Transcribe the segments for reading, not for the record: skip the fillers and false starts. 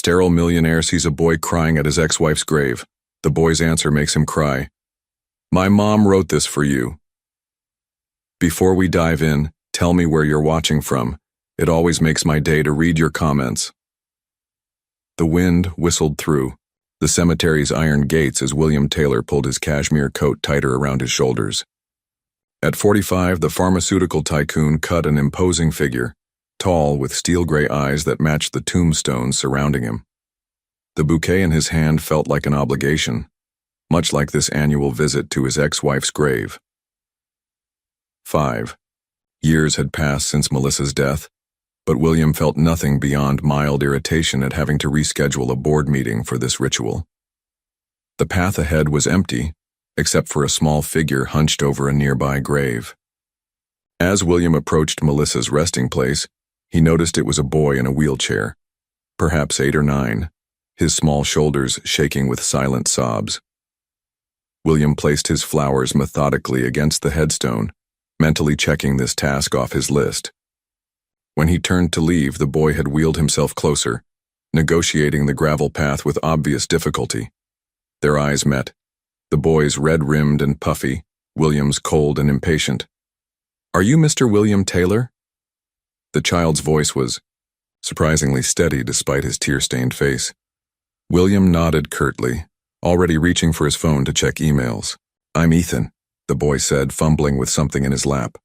Sterile millionaire sees a boy crying at his ex-wife's grave. The boy's answer makes him cry. My mom wrote this for you. Before we dive in, tell me where you're watching from. It always makes my day to read your comments. The wind whistled through the cemetery's iron gates as William Taylor pulled his cashmere coat tighter around his shoulders. At 45, the pharmaceutical tycoon cut an imposing figure, tall with steel-gray eyes that matched the tombstones surrounding him. The bouquet in his hand felt like an obligation, much like this annual visit to his ex-wife's grave. 5 years had passed since Melissa's death, but William felt nothing beyond mild irritation at having to reschedule a board meeting for this ritual. The path ahead was empty, except for a small figure hunched over a nearby grave. As William approached Melissa's resting place, he noticed it was a boy in a wheelchair, perhaps 8 or 9, his small shoulders shaking with silent sobs. William placed his flowers methodically against the headstone, mentally checking this task off his list. When he turned to leave, the boy had wheeled himself closer, negotiating the gravel path with obvious difficulty. Their eyes met, the boy's red-rimmed and puffy, William's cold and impatient. Are you Mr. William Taylor? The child's voice was surprisingly steady despite his tear-stained face. William nodded curtly, already reaching for his phone to check emails. I'm Ethan, the boy said, fumbling with something in his lap.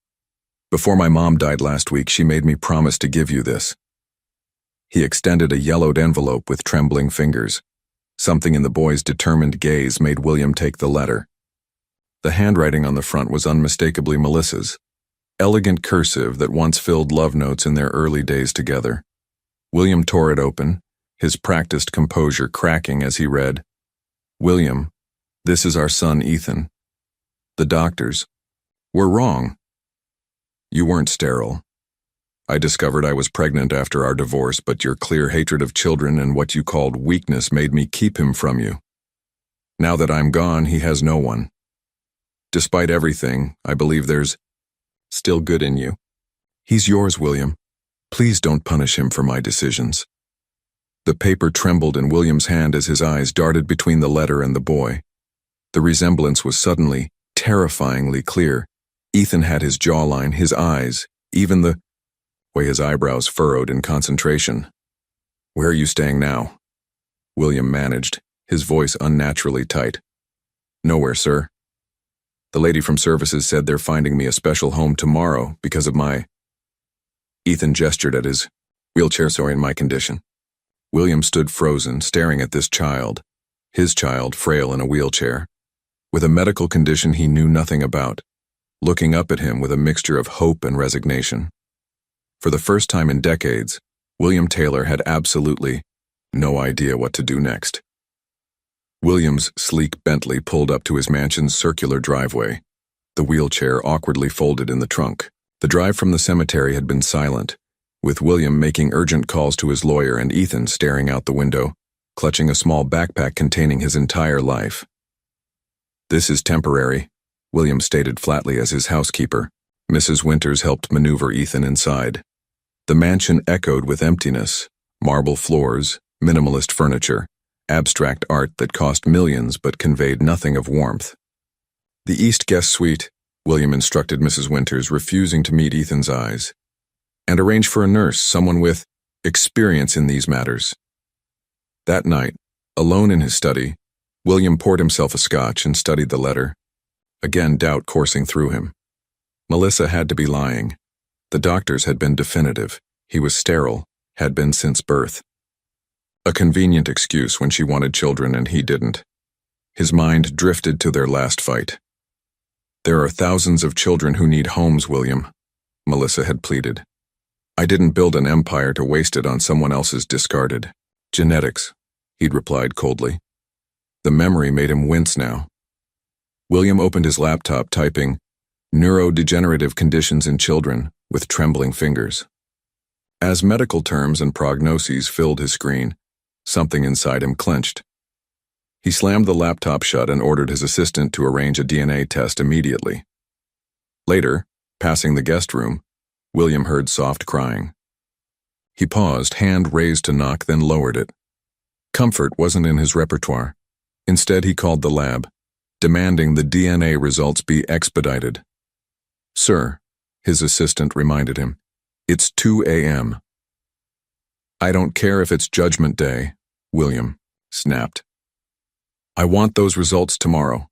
Before my mom died last week, she made me promise to give you this. He extended a yellowed envelope with trembling fingers. Something in the boy's determined gaze made William take the letter. The handwriting on the front was unmistakably Melissa's, elegant cursive that once filled love notes in their early days together. William tore it open, his practiced composure cracking as he read, William, this is our son Ethan. The doctors were wrong. You weren't sterile. I discovered I was pregnant after our divorce, but your clear hatred of children and what you called weakness made me keep him from you. Now that I'm gone, he has no one. Despite everything, I believe there's still good in you. He's yours, William. Please don't punish him for my decisions. The paper trembled in William's hand as his eyes darted between the letter and the boy. The resemblance was suddenly, terrifyingly clear. Ethan had his jawline, his eyes, even the way his eyebrows furrowed in concentration. Where are you staying now? William managed, his voice unnaturally tight. Nowhere, sir. The lady from services said they're finding me a special home tomorrow because of my... Ethan gestured at his wheelchair, sorry, in my condition. William stood frozen, staring at this child, his child, frail in a wheelchair, with a medical condition he knew nothing about, looking up at him with a mixture of hope and resignation. For the first time in decades, William Taylor had absolutely no idea what to do next. William's sleek Bentley pulled up to his mansion's circular driveway, the wheelchair awkwardly folded in the trunk. The drive from the cemetery had been silent, with William making urgent calls to his lawyer and Ethan staring out the window, clutching a small backpack containing his entire life. This is temporary, William stated flatly as his housekeeper. Mrs. Winters helped maneuver Ethan inside. The mansion echoed with emptiness, marble floors, minimalist furniture, abstract art that cost millions but conveyed nothing of warmth. The East guest suite, William instructed Mrs. Winters, refusing to meet Ethan's eyes. And arrange for a nurse, someone with experience in these matters. That night, alone in his study, William poured himself a scotch and studied the letter. Again, doubt coursing through him. Melissa had to be lying. The doctors had been definitive. He was sterile, had been since birth. A convenient excuse when she wanted children and he didn't. His mind drifted to their last fight. There are thousands of children who need homes, William, Melissa had pleaded. I didn't build an empire to waste it on someone else's discarded genetics, he'd replied coldly. The memory made him wince now. William opened his laptop, typing, neurodegenerative conditions in children, with trembling fingers. As medical terms and prognoses filled his screen, something inside him clenched. He slammed the laptop shut and ordered his assistant to arrange a DNA test immediately. Later, passing the guest room, William heard soft crying. He paused, hand raised to knock, then lowered it. Comfort wasn't in his repertoire. Instead, he called the lab, demanding the DNA results be expedited. "Sir," his assistant reminded him, "it's 2 a.m. "I don't care if it's Judgment Day," William snapped. "I want those results tomorrow."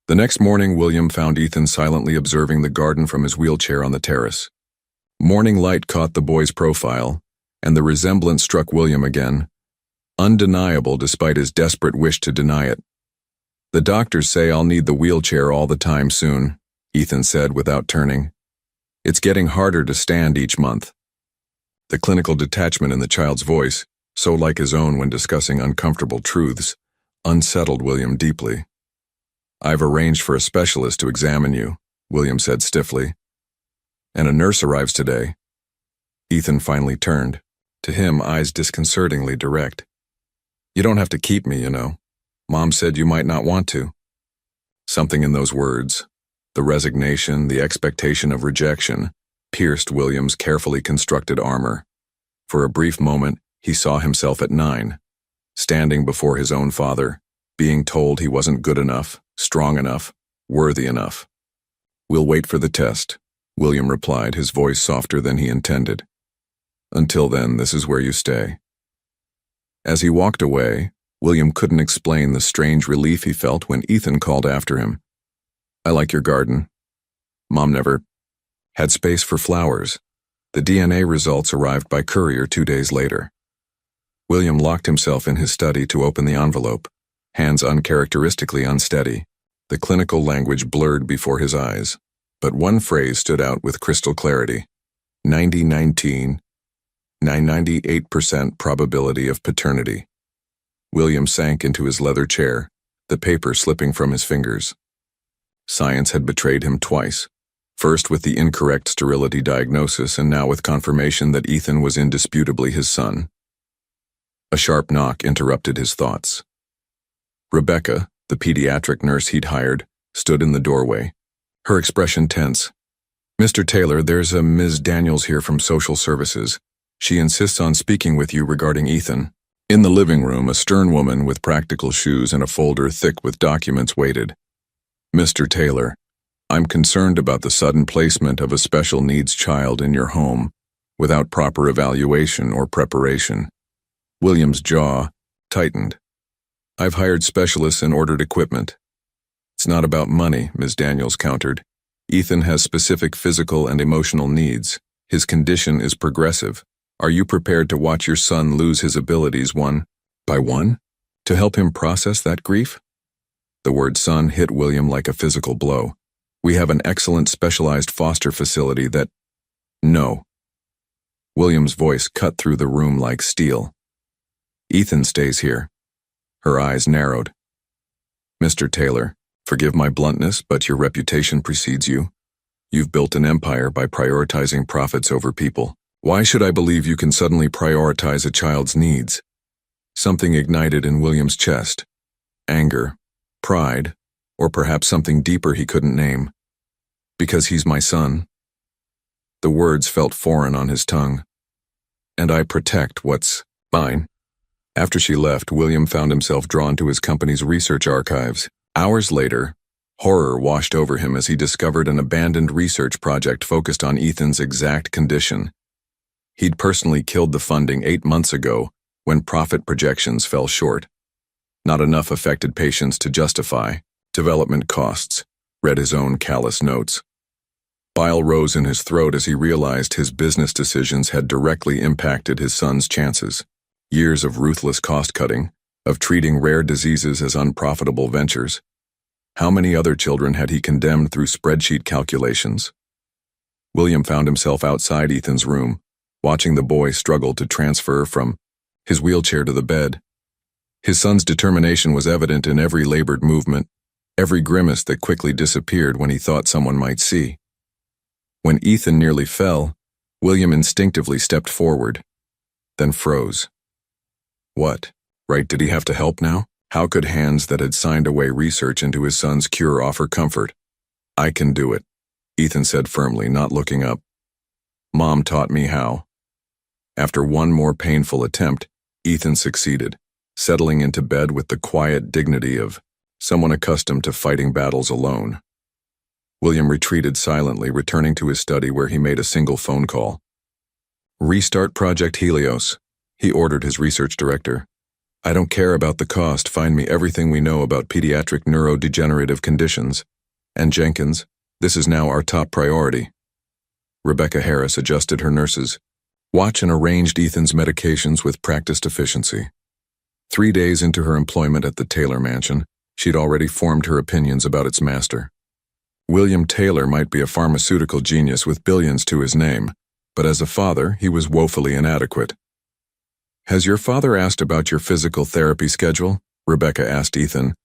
The next morning, William found Ethan silently observing the garden from his wheelchair on the terrace. Morning light caught the boy's profile, and the resemblance struck William again, undeniable despite his desperate wish to deny it. "The doctors say I'll need the wheelchair all the time soon," Ethan said without turning. "It's getting harder to stand each month." The clinical detachment in the child's voice, so like his own when discussing uncomfortable truths, unsettled William deeply. "I've arranged for a specialist to examine you," William said stiffly. "And a nurse arrives today." Ethan finally turned, to him eyes disconcertingly direct. "You don't have to keep me, you know. Mom said you might not want to." Something in those words, the resignation, the expectation of rejection, pierced William's carefully constructed armor. For a brief moment, he saw himself at 9, standing before his own father, being told he wasn't good enough, strong enough, worthy enough. "We'll wait for the test," William replied, his voice softer than he intended. "Until then, this is where you stay." As he walked away, William couldn't explain the strange relief he felt when Ethan called after him. "I like your garden. Mom never had space for flowers." The DNA results arrived by courier 2 days later. William locked himself in his study to open the envelope, hands uncharacteristically unsteady. The clinical language blurred before his eyes, but one phrase stood out with crystal clarity: 98% probability of paternity. William sank into his leather chair, the paper slipping from his fingers. Science had betrayed him twice, first with the incorrect sterility diagnosis and now with confirmation that Ethan was indisputably his son. A sharp knock interrupted his thoughts. Rebecca, the pediatric nurse he'd hired, stood in the doorway, her expression tense. "Mr. Taylor, there's a Ms. Daniels here from Social Services. She insists on speaking with you regarding Ethan." In the living room, a stern woman with practical shoes and a folder thick with documents waited. "Mr. Taylor, I'm concerned about the sudden placement of a special needs child in your home without proper evaluation or preparation." William's jaw tightened. "I've hired specialists and ordered equipment." "It's not about money," Ms. Daniels countered. "Ethan has specific physical and emotional needs. His condition is progressive. Are you prepared to watch your son lose his abilities one by one? To help him process that grief?" The word son hit William like a physical blow. "We have an excellent specialized foster facility that—" "No." William's voice cut through the room like steel. "Ethan stays here." Her eyes narrowed. "Mr. Taylor, forgive my bluntness, but your reputation precedes you. You've built an empire by prioritizing profits over people. Why should I believe you can suddenly prioritize a child's needs?" Something ignited in William's chest. Anger, pride, or perhaps something deeper he couldn't name. "Because he's my son." The words felt foreign on his tongue. "And I protect what's mine." After she left, William found himself drawn to his company's research archives. Hours later, horror washed over him as he discovered an abandoned research project focused on Ethan's exact condition. He'd personally killed the funding 8 months ago when profit projections fell short. Not enough affected patients to justify development costs, read his own callous notes. Bile rose in his throat as he realized his business decisions had directly impacted his son's chances. Years of ruthless cost-cutting, of treating rare diseases as unprofitable ventures. How many other children had he condemned through spreadsheet calculations? William found himself outside Ethan's room, watching the boy struggle to transfer from his wheelchair to the bed. His son's determination was evident in every labored movement, every grimace that quickly disappeared when he thought someone might see. When Ethan nearly fell, William instinctively stepped forward, then froze. What? Right, did he have to help now? How could hands that had signed away research into his son's cure offer comfort? "I can do it," Ethan said firmly, not looking up. "Mom taught me how." After one more painful attempt, Ethan succeeded, settling into bed with the quiet dignity of someone accustomed to fighting battles alone. William retreated silently, returning to his study where he made a single phone call. "Restart Project Helios," he ordered his research director. "I don't care about the cost. Find me everything we know about pediatric neurodegenerative conditions. And Jenkins, this is now our top priority." Rebecca Harris adjusted her nurses' watch and arranged Ethan's medications with practiced efficiency. 3 days into her employment at the Taylor Mansion, she'd already formed her opinions about its master. William Taylor might be a pharmaceutical genius with billions to his name, but as a father, he was woefully inadequate. "Has your father asked about your physical therapy schedule?" Rebecca asked Ethan,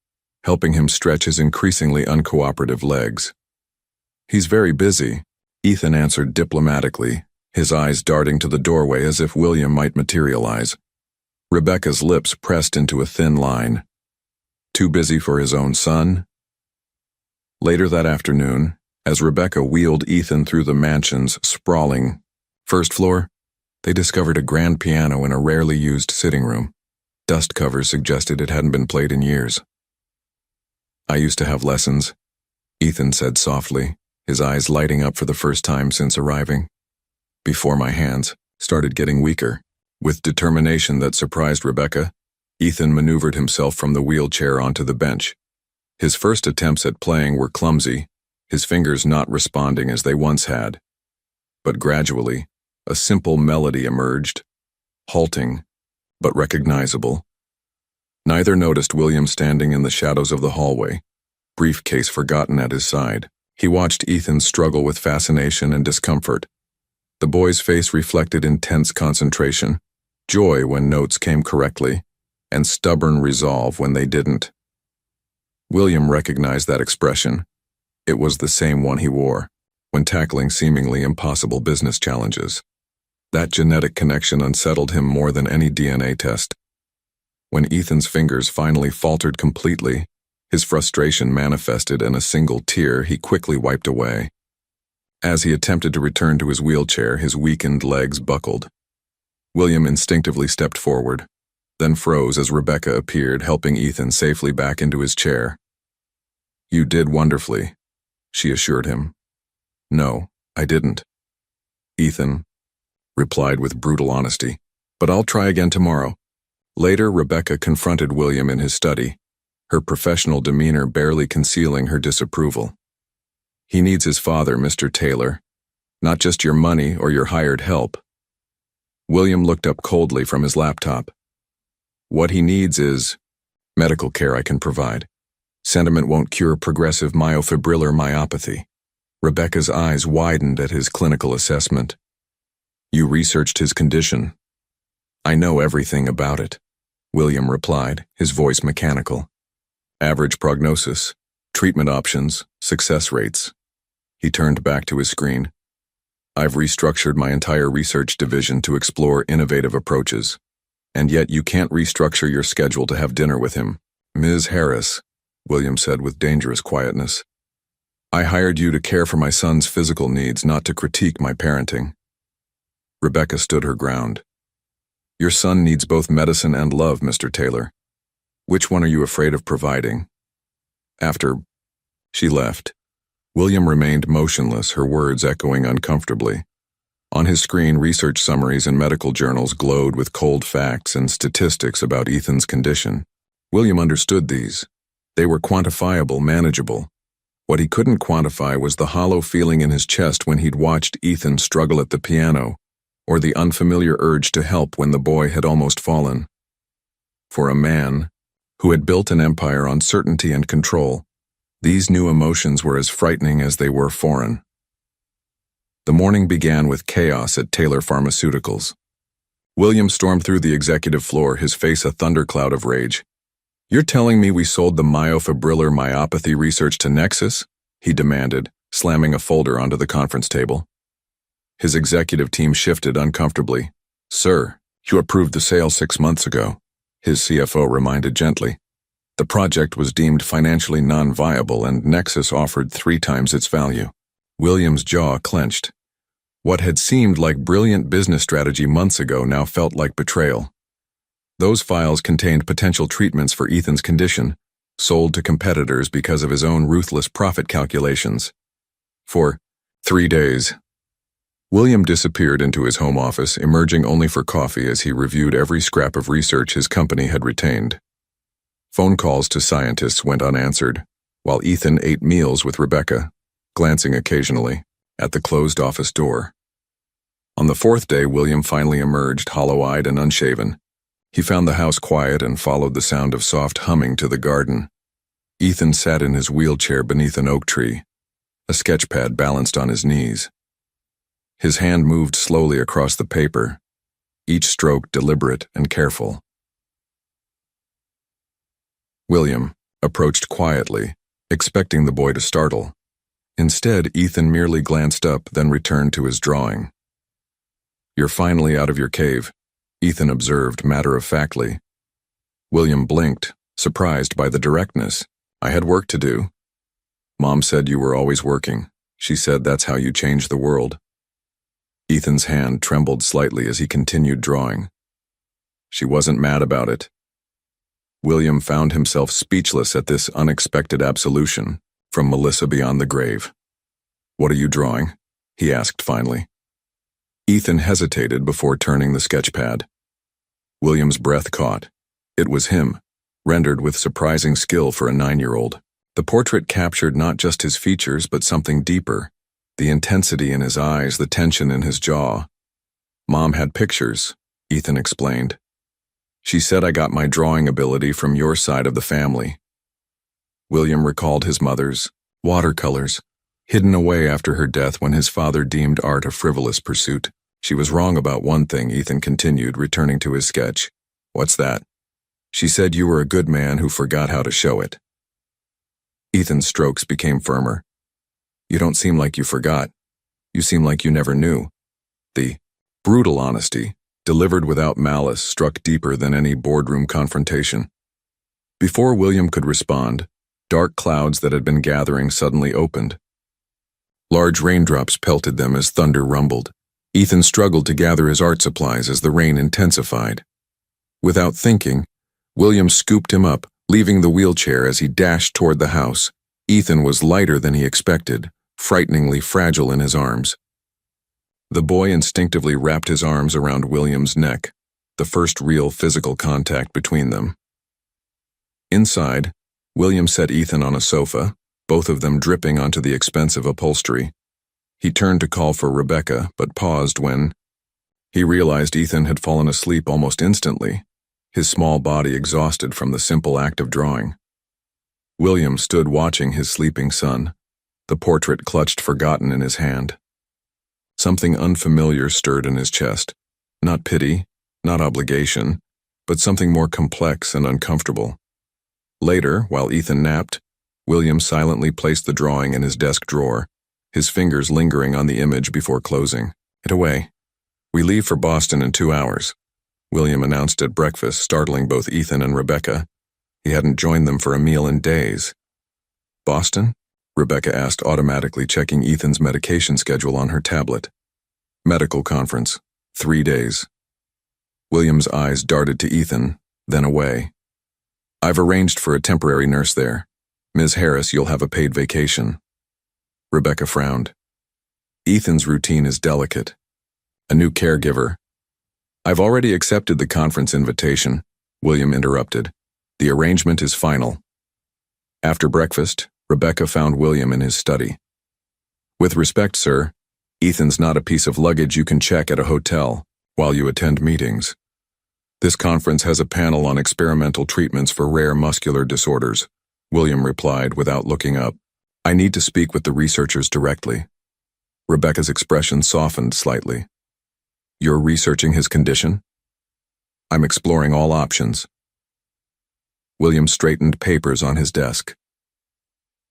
helping him stretch his increasingly uncooperative legs. "He's very busy," Ethan answered diplomatically, his eyes darting to the doorway as if William might materialize. Rebecca's lips pressed into a thin line. Too busy for his own son? Later that afternoon, as Rebecca wheeled Ethan through the mansion's sprawling first floor, they discovered a grand piano in a rarely used sitting room. Dust covers suggested it hadn't been played in years. "I used to have lessons," Ethan said softly, his eyes lighting up for the first time since arriving. "Before my hands started getting weaker." With determination that surprised Rebecca, Ethan maneuvered himself from the wheelchair onto the bench. His first attempts at playing were clumsy, his fingers not responding as they once had. But gradually, a simple melody emerged, halting, but recognizable. Neither noticed William standing in the shadows of the hallway, briefcase forgotten at his side. He watched Ethan struggle with fascination and discomfort. The boy's face reflected intense concentration, joy when notes came correctly, and stubborn resolve when they didn't. William recognized that expression. It was the same one he wore when tackling seemingly impossible business challenges. That genetic connection unsettled him more than any DNA test. When Ethan's fingers finally faltered completely, his frustration manifested in a single tear he quickly wiped away. As he attempted to return to his wheelchair, his weakened legs buckled. William instinctively stepped forward, then froze as Rebecca appeared, helping Ethan safely back into his chair. "You did wonderfully," she assured him. "No, I didn't," Ethan replied with brutal honesty. "But I'll try again tomorrow." Later, Rebecca confronted William in his study, her professional demeanor barely concealing her disapproval. "He needs his father, Mr. Taylor, not just your money or your hired help." William looked up coldly from his laptop. "What he needs is medical care I can provide. Sentiment won't cure progressive myofibrillar myopathy." Rebecca's eyes widened at his clinical assessment. "You researched his condition?" "I know everything about it," William replied, his voice mechanical. "Average prognosis, treatment options, success rates." He turned back to his screen. "I've restructured my entire research division to explore innovative approaches. And yet you can't restructure your schedule to have dinner with him." "Ms. Harris," William said with dangerous quietness, "I hired you to care for my son's physical needs, not to critique my parenting." Rebecca stood her ground. "Your son needs both medicine and love, Mr. Taylor. Which one are you afraid of providing?" After she left, William remained motionless, her words echoing uncomfortably. On his screen, research summaries and medical journals glowed with cold facts and statistics about Ethan's condition. William understood these. They were quantifiable, manageable. What he couldn't quantify was the hollow feeling in his chest when he'd watched Ethan struggle at the piano, or the unfamiliar urge to help when the boy had almost fallen. For a man who had built an empire on certainty and control, these new emotions were as frightening as they were foreign. The morning began with chaos at Taylor Pharmaceuticals. William stormed through the executive floor, his face a thundercloud of rage. "You're telling me we sold the myofibrillar myopathy research to Nexus?" he demanded, slamming a folder onto the conference table. His executive team shifted uncomfortably. "Sir, you approved the sale 6 months ago," his CFO reminded gently. "The project was deemed financially non-viable and Nexus offered 3 times its value." William's jaw clenched. What had seemed like brilliant business strategy months ago now felt like betrayal. Those files contained potential treatments for Ethan's condition, sold to competitors because of his own ruthless profit calculations. For 3 days, William disappeared into his home office, emerging only for coffee as he reviewed every scrap of research his company had retained. Phone calls to scientists went unanswered, while Ethan ate meals with Rebecca, glancing occasionally at the closed office door. On the 4th day, William finally emerged, hollow-eyed and unshaven. He found the house quiet and followed the sound of soft humming to the garden. Ethan sat in his wheelchair beneath an oak tree, a sketchpad balanced on his knees. His hand moved slowly across the paper, each stroke deliberate and careful. William approached quietly, expecting the boy to startle. Instead, Ethan merely glanced up, then returned to his drawing. "You're finally out of your cave," Ethan observed matter-of-factly. William blinked, surprised by the directness. "I had work to do." "Mom said you were always working. She said that's how you change the world." Ethan's hand trembled slightly as he continued drawing. She wasn't mad about it. William found himself speechless at this unexpected absolution from Melissa beyond the grave. "What are you drawing?" he asked finally. Ethan hesitated before turning the sketchpad. William's breath caught. It was him, rendered with surprising skill for a 9-year-old. The portrait captured not just his features but something deeper, the intensity in his eyes, the tension in his jaw. "Mom had pictures," Ethan explained. "She said I got my drawing ability from your side of the family." William recalled his mother's watercolors, hidden away after her death when his father deemed art a frivolous pursuit. "She was wrong about one thing," Ethan continued, returning to his sketch. "What's that?" "She said you were a good man who forgot how to show it." Ethan's strokes became firmer. "You don't seem like you forgot. You seem like you never knew." The brutal honesty, delivered without malice, struck deeper than any boardroom confrontation. Before William could respond, dark clouds that had been gathering suddenly opened. Large raindrops pelted them as thunder rumbled. Ethan struggled to gather his art supplies as the rain intensified. Without thinking, William scooped him up, leaving the wheelchair as he dashed toward the house. Ethan was lighter than he expected, frighteningly fragile in his arms. The boy instinctively wrapped his arms around William's neck, the first real physical contact between them. Inside, William set Ethan on a sofa, both of them dripping onto the expensive upholstery. He turned to call for Rebecca, but paused when he realized Ethan had fallen asleep almost instantly, his small body exhausted from the simple act of drawing. William stood watching his sleeping son, the portrait clutched forgotten in his hand. Something unfamiliar stirred in his chest, not pity, not obligation, but something more complex and uncomfortable. Later, while Ethan napped, William silently placed the drawing in his desk drawer, his fingers lingering on the image before closing it away. "We leave for Boston in 2 hours," William announced at breakfast, startling both Ethan and Rebecca. He hadn't joined them for a meal in days. "Boston?" Rebecca asked, automatically checking Ethan's medication schedule on her tablet. "Medical conference. 3 days." William's eyes darted to Ethan, then away. "I've arranged for a temporary nurse there. Ms. Harris, you'll have a paid vacation." Rebecca frowned. "Ethan's routine is delicate. A new caregiver." "I've already accepted the conference invitation," William interrupted. "The arrangement is final." After breakfast, Rebecca found William in his study. "With respect, sir, Ethan's not a piece of luggage you can check at a hotel while you attend meetings. This conference has a panel on experimental treatments for rare muscular disorders," William replied without looking up. "I need to speak with the researchers directly." Rebecca's expression softened slightly. "You're researching his condition?" "I'm exploring all options." William straightened papers on his desk.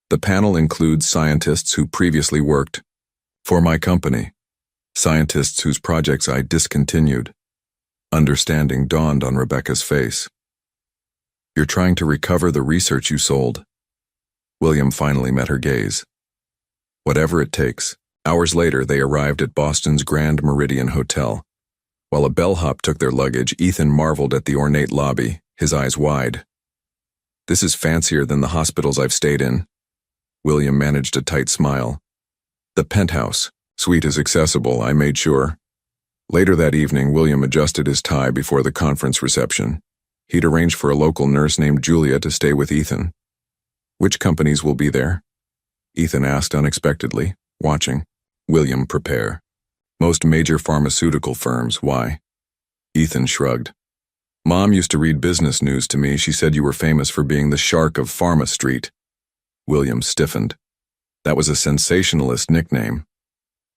"The panel includes scientists who previously worked for my company, scientists whose projects I discontinued." Understanding dawned on Rebecca's face. "You're trying to recover the research you sold?" William finally met her gaze. "Whatever it takes." Hours later, they arrived at Boston's Grand Meridian Hotel. While a bellhop took their luggage, Ethan marveled at the ornate lobby, his eyes wide. "This is fancier than the hospitals I've stayed in." William managed a tight smile. "The penthouse. Suite is accessible, I made sure." Later that evening, William adjusted his tie before the conference reception. He'd arranged for a local nurse named Julia to stay with Ethan. "Which companies will be there?" Ethan asked unexpectedly, watching. William, "Prepare. Most major pharmaceutical firms. Why?" Ethan shrugged. "Mom used to read business news to me. She said you were famous for being the shark of Pharma Street." William stiffened. "That was a sensationalist nickname.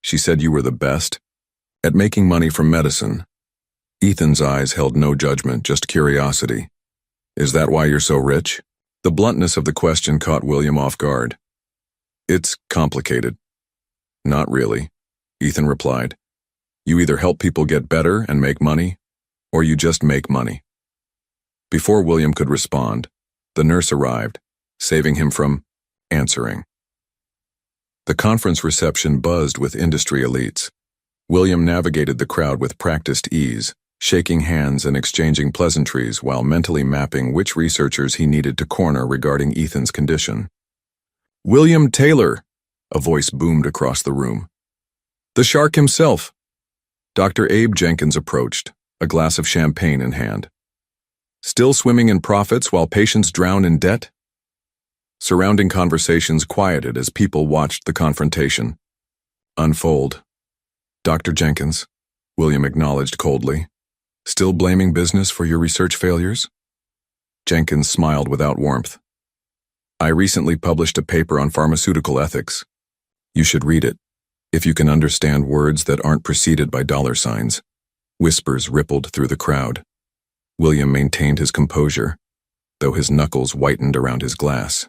She said you were the best at making money from medicine." Ethan's eyes held no judgment, just curiosity. "Is that why you're so rich?" The bluntness of the question caught William off guard. "It's complicated." "Not really," Ethan replied. "You either help people get better and make money, or you just make money." Before William could respond, the nurse arrived, saving him from answering. The conference reception buzzed with industry elites. William navigated the crowd with practiced ease, shaking hands and exchanging pleasantries while mentally mapping which researchers he needed to corner regarding Ethan's condition. "William Taylor," a voice boomed across the room. "The shark himself." Dr. Abe Jenkins approached, a glass of champagne in hand. "Still swimming in profits while patients drown in debt?" Surrounding conversations quieted as people watched the confrontation unfold. "Dr. Jenkins," William acknowledged coldly. "Still blaming business for your research failures?" Jenkins smiled without warmth. "I recently published a paper on pharmaceutical ethics. You should read it, if you can understand words that aren't preceded by dollar signs." Whispers rippled through the crowd. William maintained his composure, though his knuckles whitened around his glass.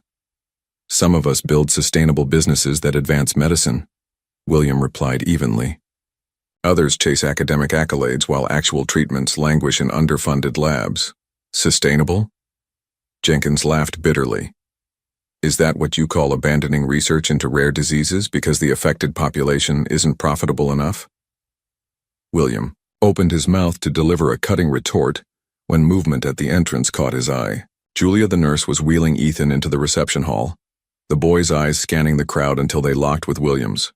"Some of us build sustainable businesses that advance medicine," William replied evenly. "Others chase academic accolades while actual treatments languish in underfunded labs. Sustainable?" Jenkins laughed bitterly. "Is that what you call abandoning research into rare diseases because the affected population isn't profitable enough?" William opened his mouth to deliver a cutting retort when movement at the entrance caught his eye. Julia the nurse was wheeling Ethan into the reception hall, the boy's eyes scanning the crowd until they locked with William's.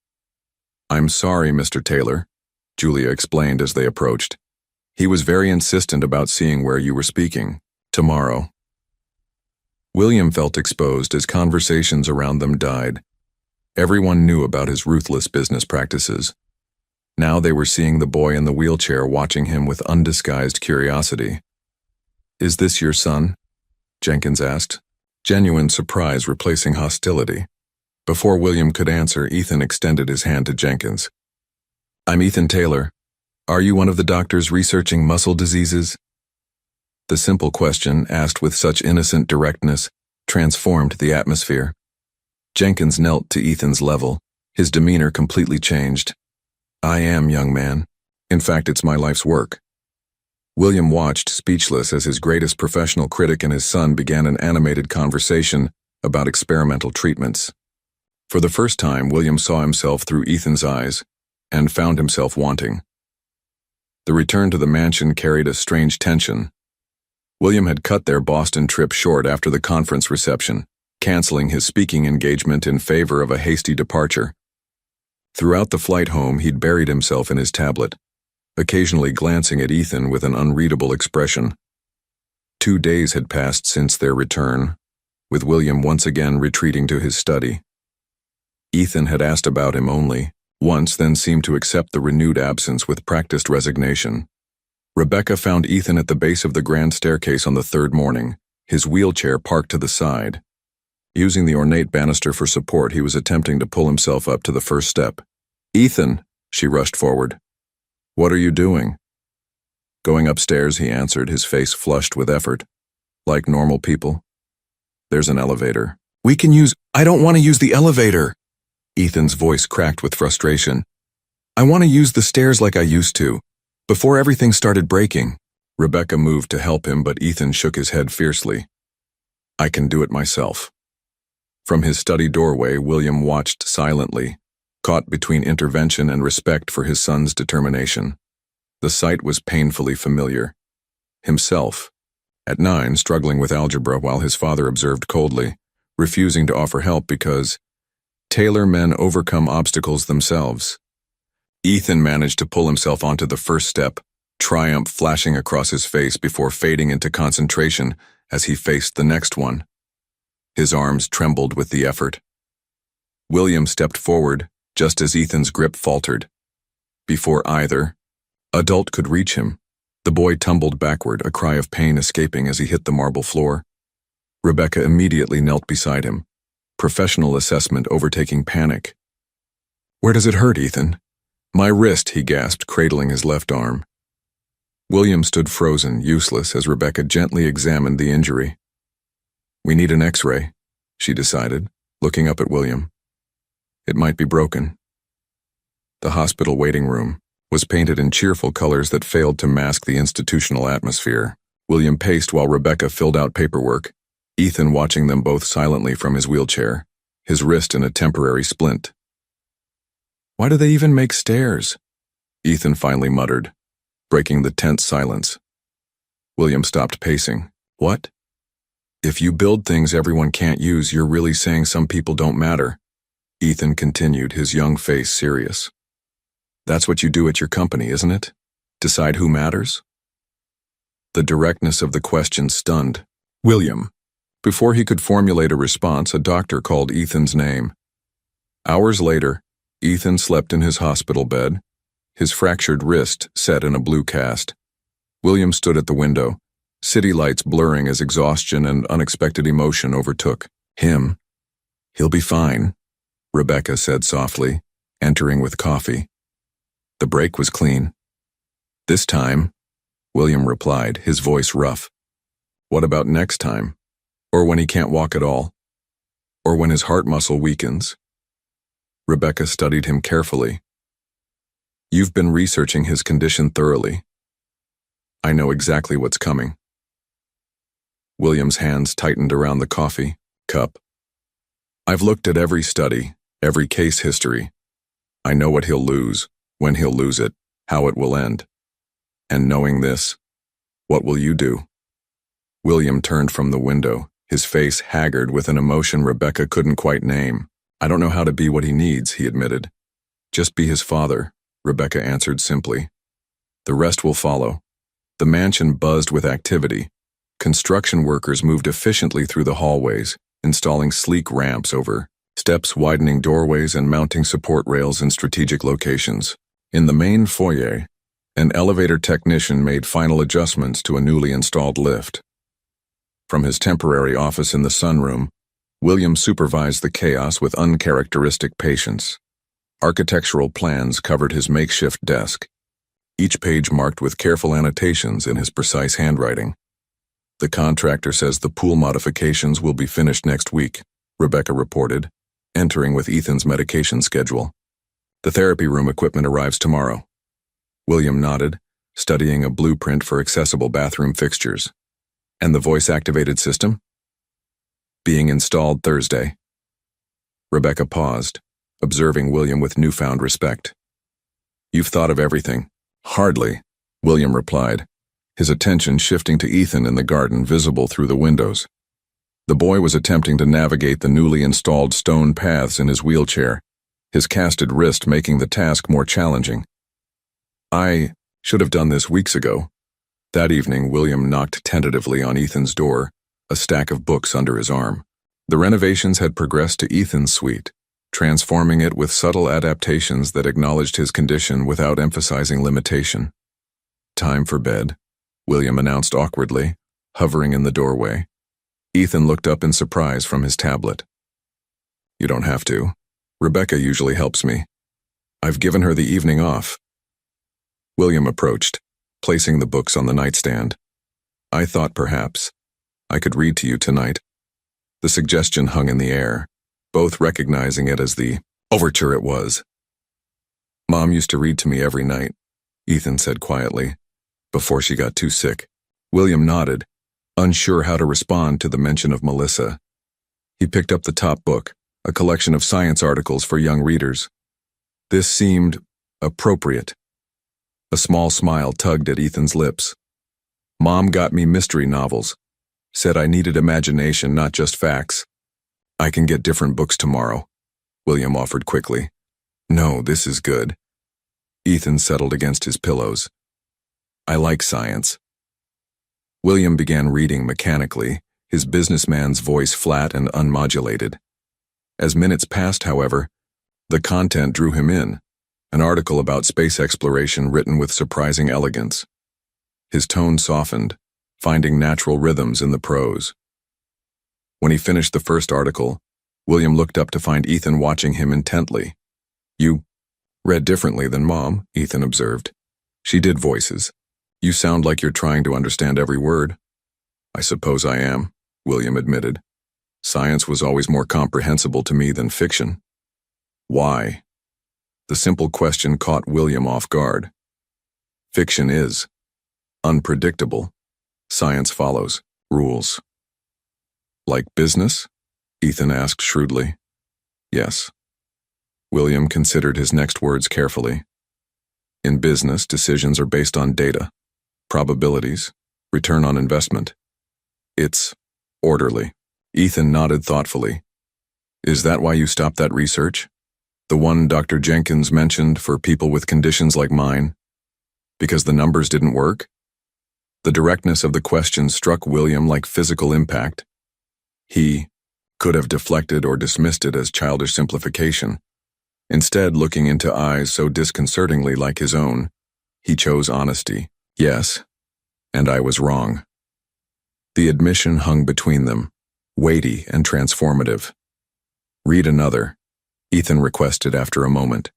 "I'm sorry, Mr. Taylor," Julia explained as they approached. "He was very insistent about seeing where you were speaking. Tomorrow." William felt exposed as conversations around them died. Everyone knew about his ruthless business practices. Now they were seeing the boy in the wheelchair watching him with undisguised curiosity. "Is this your son?" Jenkins asked, genuine surprise replacing hostility. Before William could answer, Ethan extended his hand to Jenkins. "I'm Ethan Taylor. Are you one of the doctors researching muscle diseases?" The simple question, asked with such innocent directness, transformed the atmosphere. Jenkins knelt to Ethan's level, his demeanor completely changed. "I am, young man. In fact, it's my life's work." William watched, speechless, as his greatest professional critic and his son began an animated conversation about experimental treatments. For the first time, William saw himself through Ethan's eyes and found himself wanting. The return to the mansion carried a strange tension. William had cut their Boston trip short after the conference reception, canceling his speaking engagement in favor of a hasty departure. Throughout the flight home, he'd buried himself in his tablet, occasionally glancing at Ethan with an unreadable expression. 2 days had passed since their return, with William once again retreating to his study. Ethan had asked about him only once, then seemed to accept the renewed absence with practiced resignation. Rebecca found Ethan at the base of the grand staircase on the third morning, his wheelchair parked to the side. Using the ornate banister for support, he was attempting to pull himself up to the first step. "Ethan," she rushed forward. "What are you doing?" "Going upstairs," he answered, his face flushed with effort. "Like normal people." "There's an elevator." "I don't want to use the elevator." Ethan's voice cracked with frustration. "I want to use the stairs like I used to, before everything started breaking." Rebecca moved to help him, but Ethan shook his head fiercely. "I can do it myself." From his study doorway, William watched silently, caught between intervention and respect for his son's determination. The sight was painfully familiar. Himself, at 9, struggling with algebra while his father observed coldly, refusing to offer help because tailor men overcome obstacles themselves. Ethan managed to pull himself onto the first step, triumph flashing across his face before fading into concentration as he faced the next one. His arms trembled with the effort. William stepped forward just as Ethan's grip faltered. Before either adult could reach him, the boy tumbled backward, a cry of pain escaping as he hit the marble floor. Rebecca immediately knelt beside him, professional assessment overtaking panic. "Where does it hurt, Ethan?" "My wrist," he gasped, cradling his left arm. William stood frozen, useless, as Rebecca gently examined the injury. "We need an X-ray," she decided, looking up at William. "It might be broken." The hospital waiting room was painted in cheerful colors that failed to mask the institutional atmosphere. William paced while Rebecca filled out paperwork, Ethan watching them both silently from his wheelchair, his wrist in a temporary splint. "Why do they even make stairs?" Ethan finally muttered, breaking the tense silence. William stopped pacing. "What? If you build things everyone can't use, you're really saying some people don't matter?" Ethan continued, his young face serious. "That's what you do at your company, isn't it? Decide who matters?" The directness of the question stunned William. Before he could formulate a response, a doctor called Ethan's name. Hours later, Ethan slept in his hospital bed, his fractured wrist set in a blue cast. William stood at the window, city lights blurring as exhaustion and unexpected emotion overtook him. "He'll be fine," Rebecca said softly, entering with coffee. The break was clean. "This time," William replied, his voice rough. "What about next time? Or when he can't walk at all? Or when his heart muscle weakens?" Rebecca studied him carefully. "You've been researching his condition thoroughly. I know exactly what's coming." William's hands tightened around the coffee cup. "I've looked at every study, every case history. I know what he'll lose, when he'll lose it, how it will end. And knowing this, what will you do?" William turned from the window, his face haggard with an emotion Rebecca couldn't quite name. "I don't know how to be what he needs," he admitted. "Just be his father," Rebecca answered simply. "The rest will follow." The mansion buzzed with activity. Construction workers moved efficiently through the hallways, installing sleek ramps over steps, widening doorways, and mounting support rails in strategic locations. In the main foyer, an elevator technician made final adjustments to a newly installed lift. From his temporary office in the sunroom, William supervised the chaos with uncharacteristic patience. Architectural plans covered his makeshift desk, each page marked with careful annotations in his precise handwriting. "The contractor says the pool modifications will be finished next week," Rebecca reported, entering with Ethan's medication schedule. "The therapy room equipment arrives tomorrow." William nodded, studying a blueprint for accessible bathroom fixtures. "And the voice-activated system?" "Being installed Thursday." Rebecca paused, observing William with newfound respect. "You've thought of everything." "Hardly," William replied, his attention shifting to Ethan in the garden visible through the windows. The boy was attempting to navigate the newly installed stone paths in his wheelchair, his casted wrist making the task more challenging. "I should have done this weeks ago." That evening, William knocked tentatively on Ethan's door, a stack of books under his arm. The renovations had progressed to Ethan's suite, transforming it with subtle adaptations that acknowledged his condition without emphasizing limitation. "Time for bed," William announced awkwardly, hovering in the doorway. Ethan looked up in surprise from his tablet. "You don't have to. Rebecca usually helps me. I've given her the evening off." William approached, placing the books on the nightstand. "I thought perhaps I could read to you tonight." The suggestion hung in the air, both recognizing it as the overture it was. "Mom used to read to me every night," Ethan said quietly, "before she got too sick." William nodded, unsure how to respond to the mention of Melissa. He picked up the top book, a collection of science articles for young readers. This seemed appropriate. A small smile tugged at Ethan's lips. Mom got me mystery novels. Said I needed imagination, not just facts. I can get different books tomorrow, William offered quickly. No, this is good. Ethan settled against his pillows. I like science. William began reading mechanically, his businessman's voice flat and unmodulated. As minutes passed, however, the content drew him in, an article about space exploration written with surprising elegance. His tone softened, finding natural rhythms in the prose. When he finished the first article, William looked up to find Ethan watching him intently. You read differently than Mom, Ethan observed. She did voices. You sound like you're trying to understand every word. I suppose I am, William admitted. Science was always more comprehensible to me than fiction. Why? The simple question caught William off guard. Fiction is unpredictable. Science follows rules. Like business? Ethan asked shrewdly. Yes. William considered his next words carefully. In business, decisions are based on data, probabilities, return on investment. It's orderly. Ethan nodded thoughtfully. Is that why you stopped that research? The one Dr. Jenkins mentioned for people with conditions like mine? Because the numbers didn't work? The directness of the question struck William like physical impact. He could have deflected or dismissed it as childish simplification. Instead, looking into eyes so disconcertingly like his own, he chose honesty. Yes, and I was wrong. The admission hung between them, weighty and transformative. Read another, Ethan requested after a moment,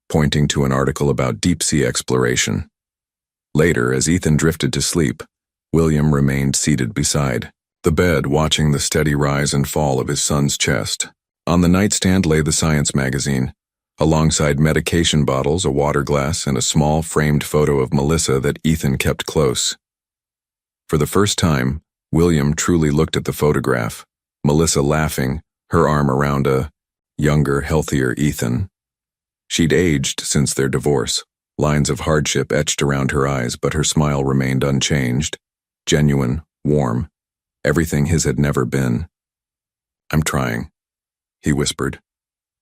pointing to an article about deep-sea exploration. Later, as Ethan drifted to sleep, William remained seated beside the bed, watching the steady rise and fall of his son's chest. On the nightstand lay the science magazine, alongside medication bottles, a water glass, and a small framed photo of Melissa that Ethan kept close. For the first time, William truly looked at the photograph, Melissa laughing, her arm around a younger, healthier Ethan. She'd aged since their divorce, lines of hardship etched around her eyes, but her smile remained unchanged, genuine, warm, everything his had never been. I'm trying, he whispered,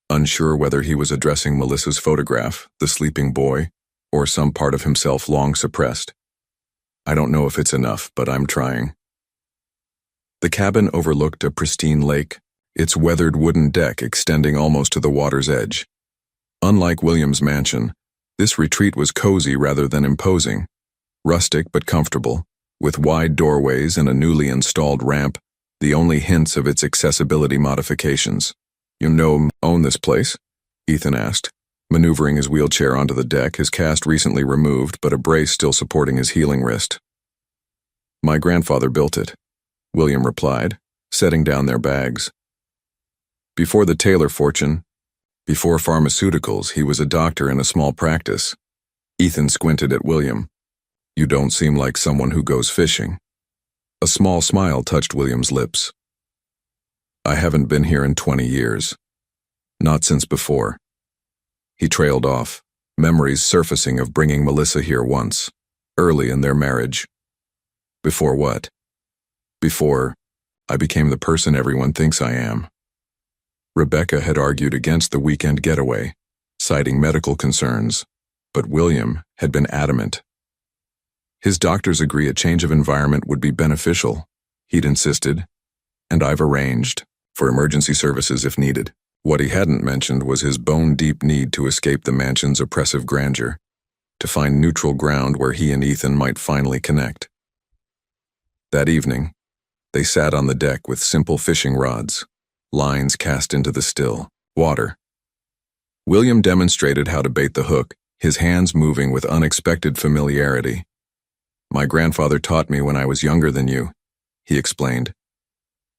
unsure whether he was addressing Melissa's photograph, the sleeping boy, or some part of himself long suppressed. I don't know if it's enough, but I'm trying. The cabin overlooked a pristine lake, its weathered wooden deck extending almost to the water's edge. Unlike William's mansion, this retreat was cozy rather than imposing, rustic but comfortable, with wide doorways and a newly installed ramp, the only hints of its accessibility modifications. You own this place? Ethan asked, maneuvering his wheelchair onto the deck, his cast recently removed but a brace still supporting his healing wrist. My grandfather built it, William replied, setting down their bags. Before the Taylor fortune, before pharmaceuticals, he was a doctor in a small practice. Ethan squinted at William. You don't seem like someone who goes fishing. A small smile touched William's lips. I haven't been here in 20 years. Not since before. He trailed off, memories surfacing of bringing Melissa here once, early in their marriage. Before what? Before I became the person everyone thinks I am. Rebecca had argued against the weekend getaway, citing medical concerns, but William had been adamant. His doctors agree a change of environment would be beneficial, he'd insisted, and I've arranged for emergency services if needed. What he hadn't mentioned was his bone-deep need to escape the mansion's oppressive grandeur, to find neutral ground where he and Ethan might finally connect. That evening, they sat on the deck with simple fishing rods, lines cast into the still water. William demonstrated how to bait the hook, his hands moving with unexpected familiarity. My grandfather taught me when I was younger than you, he explained.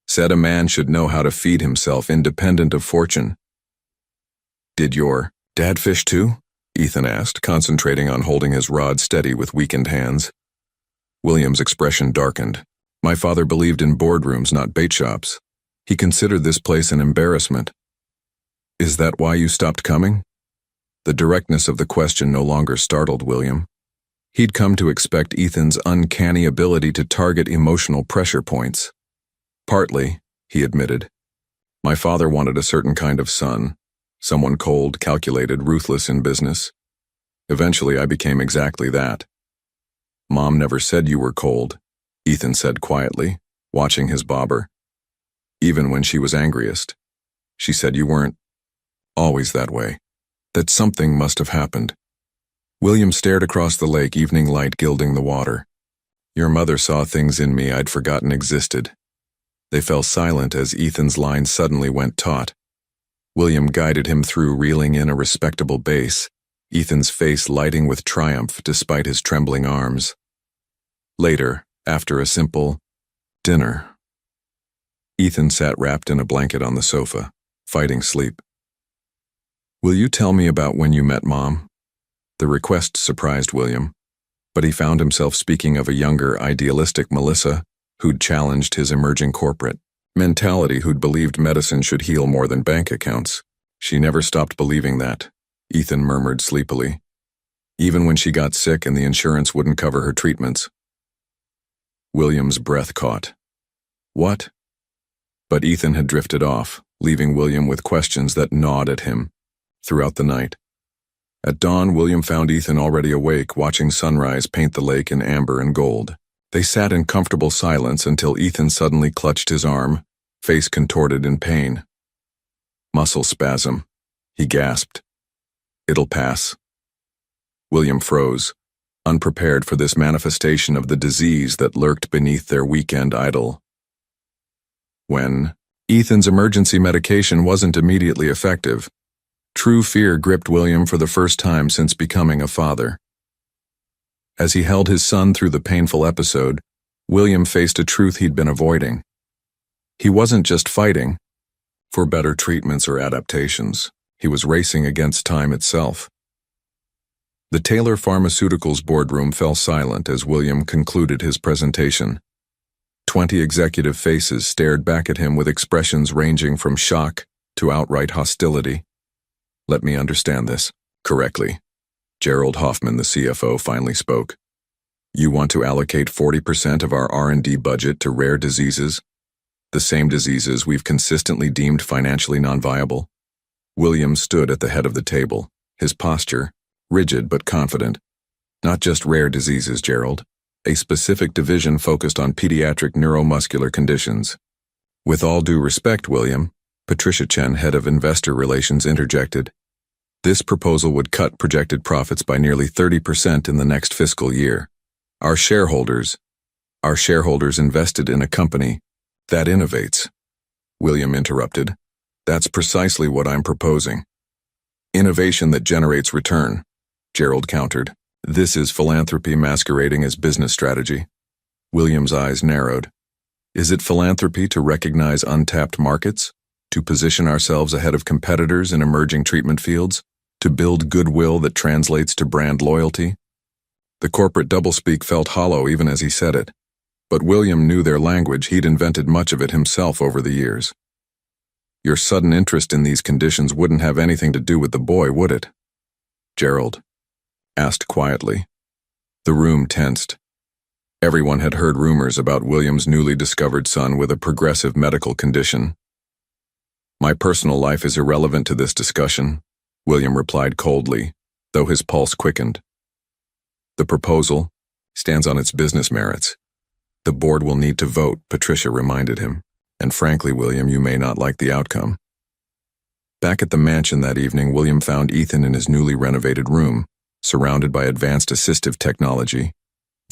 Said a man should know how to feed himself independent of fortune. Did your dad fish too? Ethan asked, concentrating on holding his rod steady with weakened hands. William's expression darkened. My father believed in boardrooms, not bait shops. He considered this place an embarrassment. Is that why you stopped coming? The directness of the question no longer startled William. He'd come to expect Ethan's uncanny ability to target emotional pressure points. Partly, he admitted. My father wanted a certain kind of son, someone cold, calculated, ruthless in business. Eventually, I became exactly that. Mom never said you were cold, Ethan said quietly, watching his bobber. Even when she was angriest, she said you weren't always that way, that something must have happened. William stared across the lake, evening light gilding the water. Your mother saw things in me I'd forgotten existed. They fell silent as Ethan's line suddenly went taut. William guided him through, reeling in a respectable bass, Ethan's face lighting with triumph despite his trembling arms. Later, after a simple dinner, Ethan sat wrapped in a blanket on the sofa, fighting sleep. Will you tell me about when you met Mom? The request surprised William, but he found himself speaking of a younger, idealistic Melissa who'd challenged his emerging corporate mentality, who'd believed medicine should heal more than bank accounts. She never stopped believing that, Ethan murmured sleepily, even when she got sick and the insurance wouldn't cover her treatments. William's breath caught. What? But Ethan had drifted off, leaving William with questions that gnawed at him throughout the night. At dawn, William found Ethan already awake, watching sunrise paint the lake in amber and gold. They sat in comfortable silence until Ethan suddenly clutched his arm, face contorted in pain. Muscle spasm, he gasped. It'll pass. William froze, unprepared for this manifestation of the disease that lurked beneath their weekend idyll. When Ethan's emergency medication wasn't immediately effective, true fear gripped William for the first time since becoming a father. As he held his son through the painful episode, William faced a truth he'd been avoiding. He wasn't just fighting for better treatments or adaptations. He was racing against time itself. The Taylor Pharmaceuticals boardroom fell silent as William concluded his presentation. 20 executive faces stared back at him with expressions ranging from shock to outright hostility. Let me understand this correctly. Gerald Hoffman, the CFO, finally spoke. You want to allocate 40% of our R&D budget to rare diseases? The same diseases we've consistently deemed financially non-viable? William stood at the head of the table, his posture rigid but confident. Not just rare diseases, Gerald. A specific division focused on pediatric neuromuscular conditions. With all due respect, William, Patricia Chen, head of investor relations, interjected. This proposal would cut projected profits by nearly 30% in the next fiscal year. Our shareholders invested in a company that innovates. William interrupted. That's precisely what I'm proposing. Innovation that generates return, Gerald countered. This is philanthropy masquerading as business strategy. William's eyes narrowed. Is it philanthropy to recognize untapped markets? To position ourselves ahead of competitors in emerging treatment fields? To build goodwill that translates to brand loyalty? The corporate doublespeak felt hollow even as he said it. But William knew their language. He'd invented much of it himself over the years. Your sudden interest in these conditions wouldn't have anything to do with the boy, would it? Gerald asked quietly. The room tensed. Everyone had heard rumors about William's newly discovered son with a progressive medical condition. My personal life is irrelevant to this discussion, William replied coldly, though his pulse quickened. The proposal stands on its business merits. The board will need to vote, Patricia reminded him. And frankly, William, you may not like the outcome. Back at the mansion that evening, William found Ethan in his newly renovated room, surrounded by advanced assistive technology,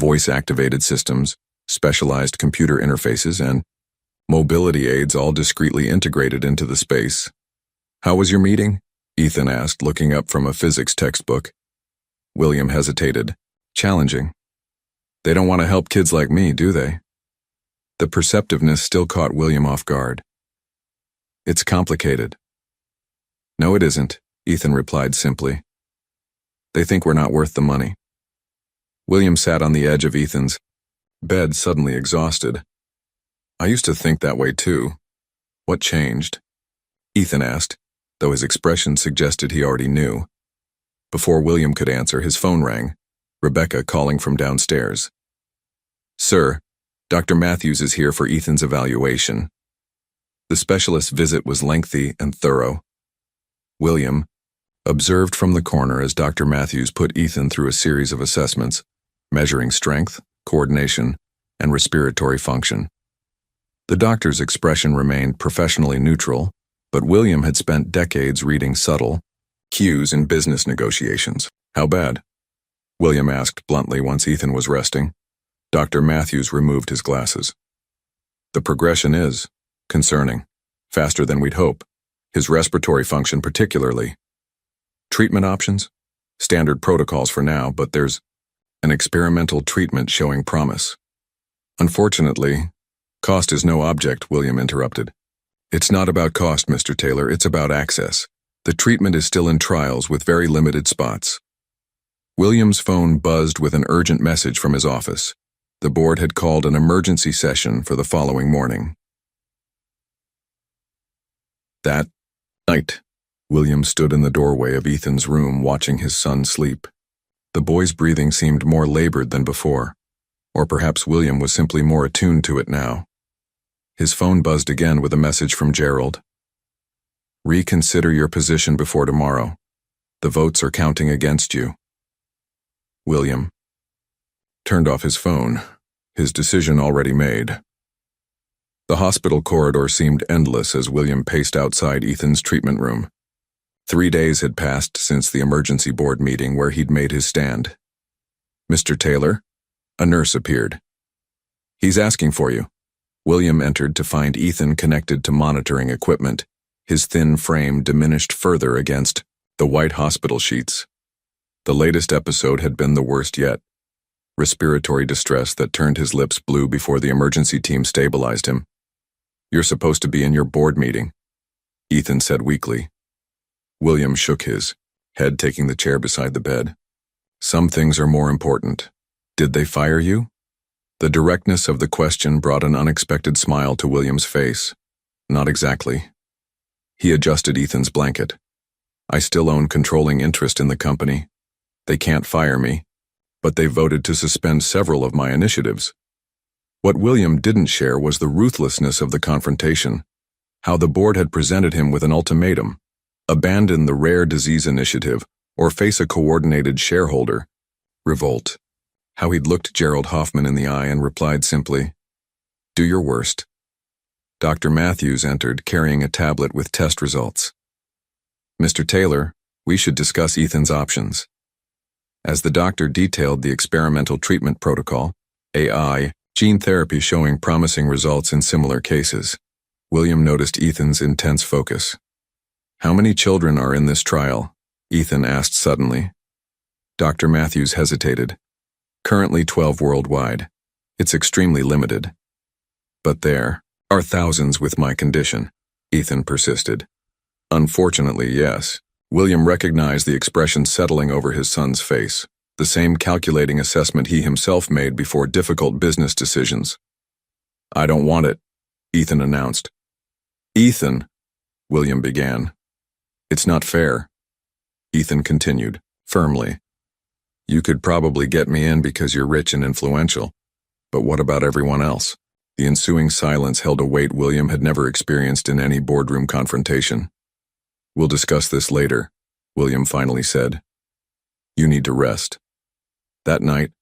voice-activated systems, specialized computer interfaces, and mobility aids all discreetly integrated into the space. How was your meeting? Ethan asked, looking up from a physics textbook. William hesitated. Challenging. They don't want to help kids like me, do they? The perceptiveness still caught William off guard. It's complicated. No, it isn't, Ethan replied simply. They think we're not worth the money. William sat on the edge of Ethan's bed, suddenly exhausted. I used to think that way too. What changed? Ethan asked, though his expression suggested he already knew. Before William could answer, his phone rang. Rebecca calling from downstairs. "Sir, Dr. Matthews is here for Ethan's evaluation." The specialist's visit was lengthy and thorough. William observed from the corner as Dr. Matthews put Ethan through a series of assessments, measuring strength, coordination, and respiratory function. The doctor's expression remained professionally neutral, but William had spent decades reading subtle cues in business negotiations. "How bad?" William asked bluntly once Ethan was resting. Dr. Matthews removed his glasses. "The progression is concerning, faster than we'd hope, his respiratory function particularly. Treatment options? Standard protocols for now, but there's an experimental treatment showing promise." "Unfortunately, cost is no object," William interrupted. "It's not about cost, Mr. Taylor, it's about access. The treatment is still in trials with very limited spots." William's phone buzzed with an urgent message from his office. The board had called an emergency session for the following morning. That night, William stood in the doorway of Ethan's room watching his son sleep. The boy's breathing seemed more labored than before, or perhaps William was simply more attuned to it now. His phone buzzed again with a message from Gerald. "Reconsider your position before tomorrow. The votes are counting against you." William turned off his phone, his decision already made. The hospital corridor seemed endless as William paced outside Ethan's treatment room. 3 days had passed since the emergency board meeting where he'd made his stand. "Mr. Taylor?" A nurse appeared. "He's asking for you." William entered to find Ethan connected to monitoring equipment, his thin frame diminished further against the white hospital sheets. The latest episode had been the worst yet. Respiratory distress that turned his lips blue before the emergency team stabilized him. "You're supposed to be in your board meeting," Ethan said weakly. William shook his head, taking the chair beside the bed. "Some things are more important. Did they fire you?" The directness of the question brought an unexpected smile to William's face. "Not exactly." He adjusted Ethan's blanket. "I still own controlling interest in the company. They can't fire me, but they voted to suspend several of my initiatives." What William didn't share was the ruthlessness of the confrontation, how the board had presented him with an ultimatum: abandon the rare disease initiative or face a coordinated shareholder revolt. How he'd looked Gerald Hoffman in the eye and replied simply, "Do your worst." Dr. Matthews entered carrying a tablet with test results. "Mr. Taylor, we should discuss Ethan's options." As the doctor detailed the experimental treatment protocol, AI, gene therapy showing promising results in similar cases, William noticed Ethan's intense focus. "How many children are in this trial?" Ethan asked suddenly. Dr. Matthews hesitated. "Currently 12 worldwide. It's extremely limited." "But there are thousands with my condition," Ethan persisted. "Unfortunately, yes." William recognized the expression settling over his son's face, the same calculating assessment he himself made before difficult business decisions. "I don't want it," Ethan announced. "Ethan," William began. "It's not fair," Ethan continued, firmly. "You could probably get me in because you're rich and influential, but what about everyone else?" The ensuing silence held a weight William had never experienced in any boardroom confrontation. "We'll discuss this later," William finally said. "You need to rest." That night,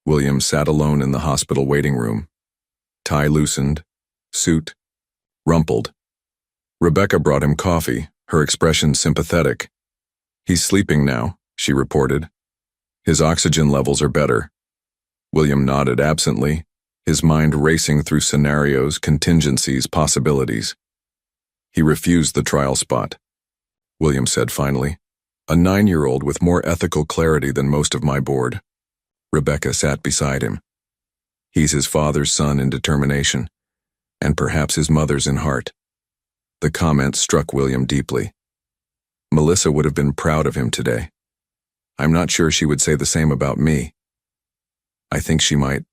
William sat alone in the hospital waiting room. Tie loosened, suit rumpled. Rebecca brought him coffee, her expression sympathetic. "He's sleeping now," she reported. "His oxygen levels are better." William nodded absently, his mind racing through scenarios, contingencies, possibilities. He refused the trial spot. William said finally, "A 9-year-old with more ethical clarity than most of my board." Rebecca sat beside him. "He's his father's son in determination, and perhaps his mother's in heart." The comment struck William deeply. Melissa would have been proud of him today. I'm not sure she would say the same about me. "I think she might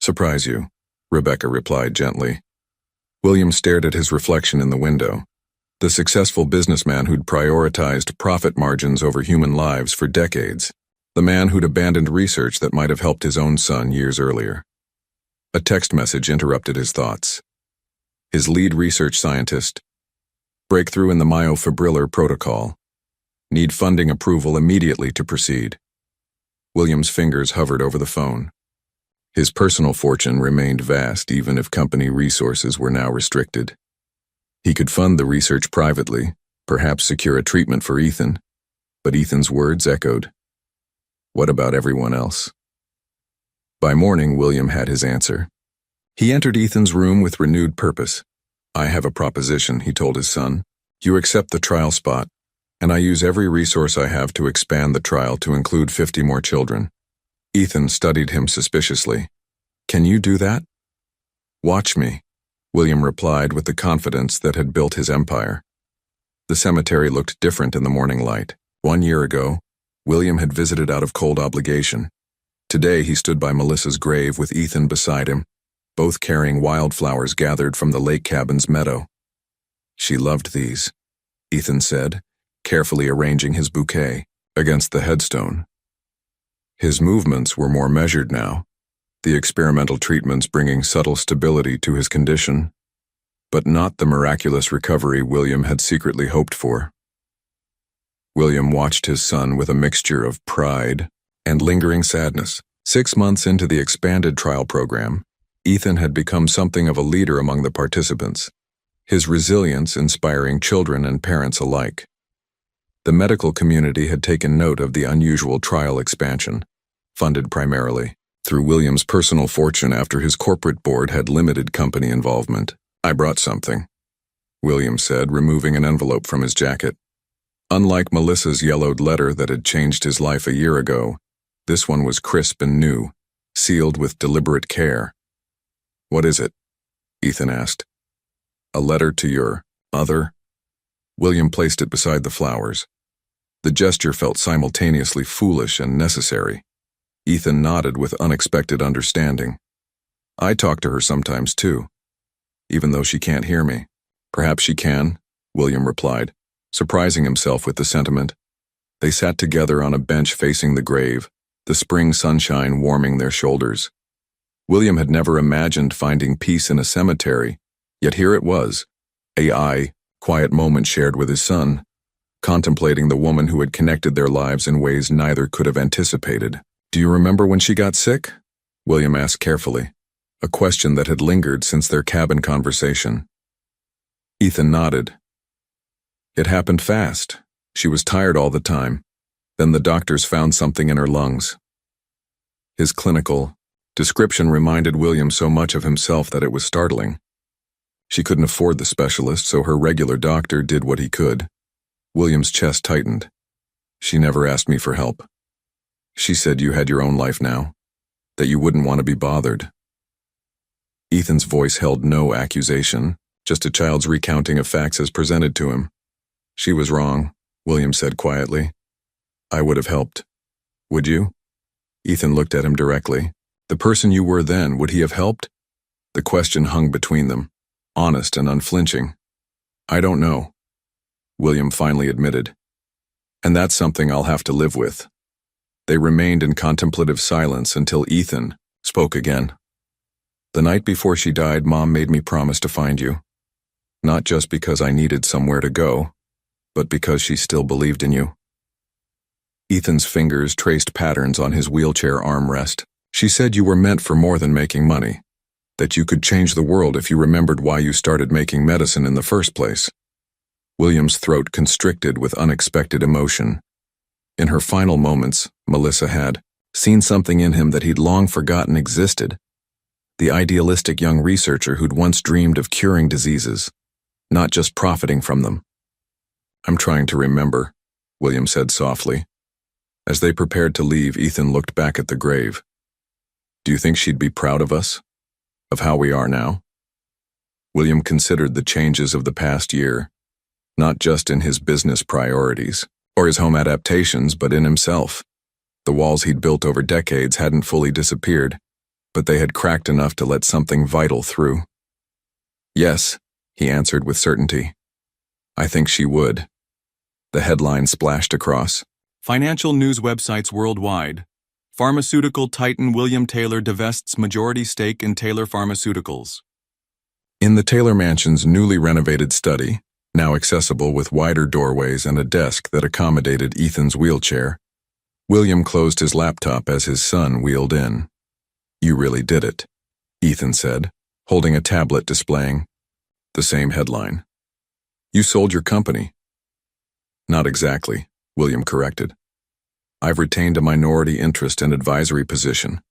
surprise you," Rebecca replied gently. William stared at his reflection in the window. The successful businessman who'd prioritized profit margins over human lives for decades. The man who'd abandoned research that might have helped his own son years earlier. A text message interrupted his thoughts. His lead research scientist. Breakthrough in the myofibrillar protocol. Need funding approval immediately to proceed. William's fingers hovered over the phone. His personal fortune remained vast even if company resources were now restricted. He could fund the research privately, perhaps secure a treatment for Ethan, but Ethan's words echoed. What about everyone else? By morning, William had his answer. He entered Ethan's room with renewed purpose. I have a proposition, he told his son. You accept the trial spot, and I use every resource I have to expand the trial to include 50 more children. Ethan studied him suspiciously. Can you do that? Watch me, William replied with the confidence that had built his empire. The cemetery looked different in the morning light. 1 year ago, William had visited out of cold obligation. Today he stood by Melissa's grave with Ethan beside him, both carrying wildflowers gathered from the lake cabin's meadow. She loved these, Ethan said, carefully arranging his bouquet against the headstone. His movements were more measured now, the experimental treatments bringing subtle stability to his condition, but not the miraculous recovery William had secretly hoped for. William watched his son with a mixture of pride and lingering sadness. 6 months into the expanded trial program, Ethan had become something of a leader among the participants, his resilience inspiring children and parents alike. The medical community had taken note of the unusual trial expansion, funded primarily through William's personal fortune after his corporate board had limited company involvement. I brought something, William said, removing an envelope from his jacket. Unlike Melissa's yellowed letter that had changed his life a year ago, this one was crisp and new, sealed with deliberate care. What is it? Ethan asked. A letter to your mother? William placed it beside the flowers. The gesture felt simultaneously foolish and necessary. Ethan nodded with unexpected understanding. I talk to her sometimes too, even though she can't hear me. Perhaps she can, William replied, surprising himself with the sentiment. They sat together on a bench facing the grave, the spring sunshine warming their shoulders. William had never imagined finding peace in a cemetery, yet here it was, a quiet moment shared with his son, contemplating the woman who had connected their lives in ways neither could have anticipated. Do you remember when she got sick? William asked carefully, a question that had lingered since their cabin conversation. Ethan nodded. It happened fast. She was tired all the time. Then the doctors found something in her lungs. His clinical description reminded William so much of himself that it was startling. She couldn't afford the specialist, so her regular doctor did what he could. William's chest tightened. She never asked me for help. She said you had your own life now, that you wouldn't want to be bothered. Ethan's voice held no accusation, just a child's recounting of facts as presented to him. She was wrong, William said quietly. I would have helped. Would you? Ethan looked at him directly. The person you were then, would he have helped? The question hung between them, honest and unflinching. I don't know, William finally admitted. And that's something I'll have to live with. They remained in contemplative silence until Ethan spoke again. The night before she died, Mom made me promise to find you. Not just because I needed somewhere to go, but because she still believed in you. Ethan's fingers traced patterns on his wheelchair armrest. She said you were meant for more than making money, that you could change the world if you remembered why you started making medicine in the first place. William's throat constricted with unexpected emotion. In her final moments, Melissa had seen something in him that he'd long forgotten existed. The idealistic young researcher who'd once dreamed of curing diseases, not just profiting from them. I'm trying to remember, William said softly. As they prepared to leave, Ethan looked back at the grave. Do you think she'd be proud of us? Of how we are now? William considered the changes of the past year, not just in his business priorities or his home adaptations, but in himself. The walls he'd built over decades hadn't fully disappeared, but they had cracked enough to let something vital through. Yes, he answered with certainty. I think she would. The headline splashed across. Financial news websites worldwide. Pharmaceutical titan William Taylor divests majority stake in Taylor Pharmaceuticals. In the Taylor Mansion's newly renovated study, now accessible with wider doorways and a desk that accommodated Ethan's wheelchair, William closed his laptop as his son wheeled in. "You really did it," Ethan said, holding a tablet displaying the same headline. "You sold your company." "Not exactly," William corrected. "I've retained a minority interest and advisory position.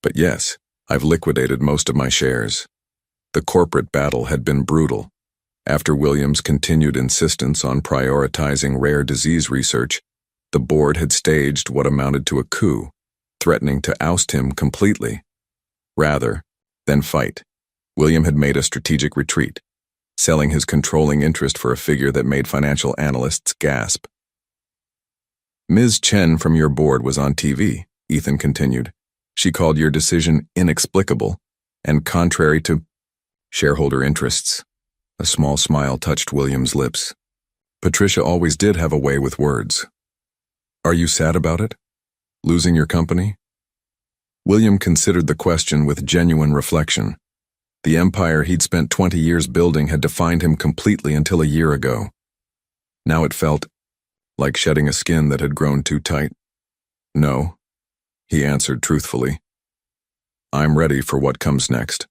But yes, I've liquidated most of my shares." The corporate battle had been brutal. After William's continued insistence on prioritizing rare disease research, the board had staged what amounted to a coup, threatening to oust him completely. Rather than fight, William had made a strategic retreat, selling his controlling interest for a figure that made financial analysts gasp. "Ms. Chen from your board was on TV," Ethan continued. "She called your decision inexplicable and contrary to shareholder interests." A small smile touched William's lips. Patricia always did have a way with words. "Are you sad about it? Losing your company?" William considered the question with genuine reflection. The empire he'd spent 20 years building had defined him completely until a year ago. Now it felt like shedding a skin that had grown too tight. "No," he answered truthfully. "I'm ready for what comes next."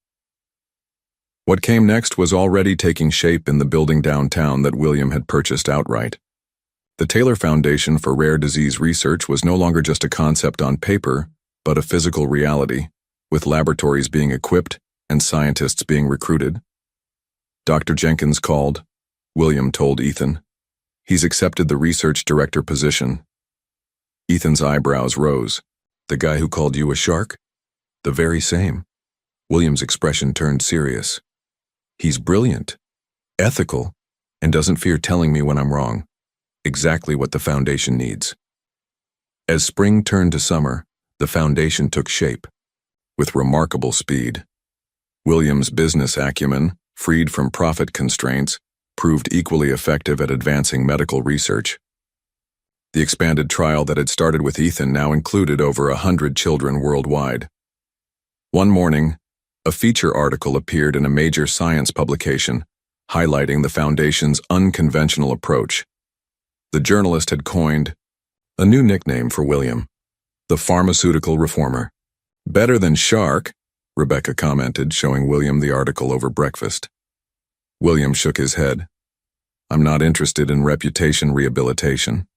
What came next was already taking shape in the building downtown that William had purchased outright. The Taylor Foundation for Rare Disease Research was no longer just a concept on paper, but a physical reality, with laboratories being equipped and scientists being recruited. "Dr. Jenkins called," William told Ethan. "He's accepted the research director position." Ethan's eyebrows rose. "The guy who called you a shark?" "The very same." William's expression turned serious. "He's brilliant, ethical, and doesn't fear telling me when I'm wrong. Exactly what the foundation needs." As spring turned to summer, the foundation took shape. With remarkable speed. William's business acumen, freed from profit constraints, proved equally effective at advancing medical research. The expanded trial that had started with Ethan now included over 100 children worldwide. One morning, a feature article appeared in a major science publication, highlighting the Foundation's unconventional approach. The journalist had coined a new nickname for William, the pharmaceutical reformer. "Better than shark," Rebecca commented, showing William the article over breakfast. William shook his head. "I'm not interested in reputation rehabilitation."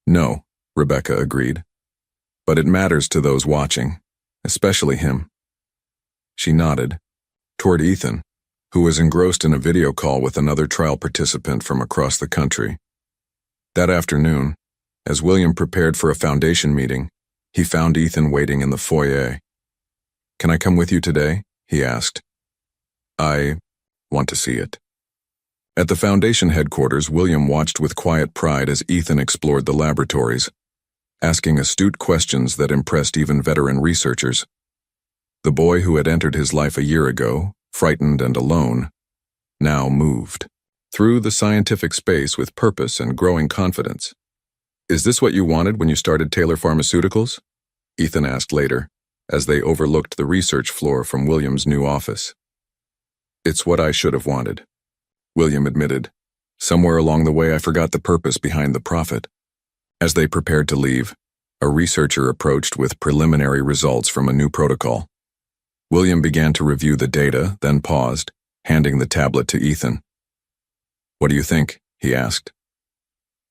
"No," Rebecca agreed. "But it matters to those watching, especially him." She nodded toward Ethan, who was engrossed in a video call with another trial participant from across the country. That afternoon, as William prepared for a foundation meeting, he found Ethan waiting in the foyer. "Can I come with you today?" he asked. "I want to see it." At the foundation headquarters, William watched with quiet pride as Ethan explored the laboratories, asking astute questions that impressed even veteran researchers. The boy who had entered his life a year ago, frightened and alone, now moved through the scientific space with purpose and growing confidence. "Is this what you wanted when you started Taylor Pharmaceuticals?" Ethan asked later, as they overlooked the research floor from William's new office. "It's what I should have wanted," William admitted. "Somewhere along the way I forgot the purpose behind the profit." As they prepared to leave, a researcher approached with preliminary results from a new protocol. William began to review the data, then paused, handing the tablet to Ethan. "What do you think?" he asked.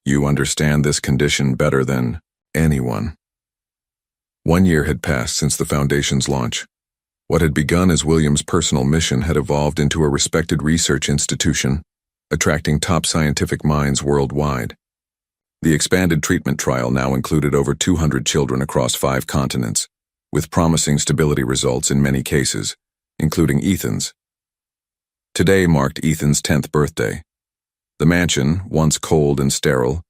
"You understand this condition better than anyone." 1 year had passed since the Foundation's launch. What had begun as William's personal mission had evolved into a respected research institution, attracting top scientific minds worldwide. The expanded treatment trial now included over 200 children across 5 continents, with promising stability results in many cases, including Ethan's. Today marked Ethan's 10th birthday. The mansion, once cold and sterile,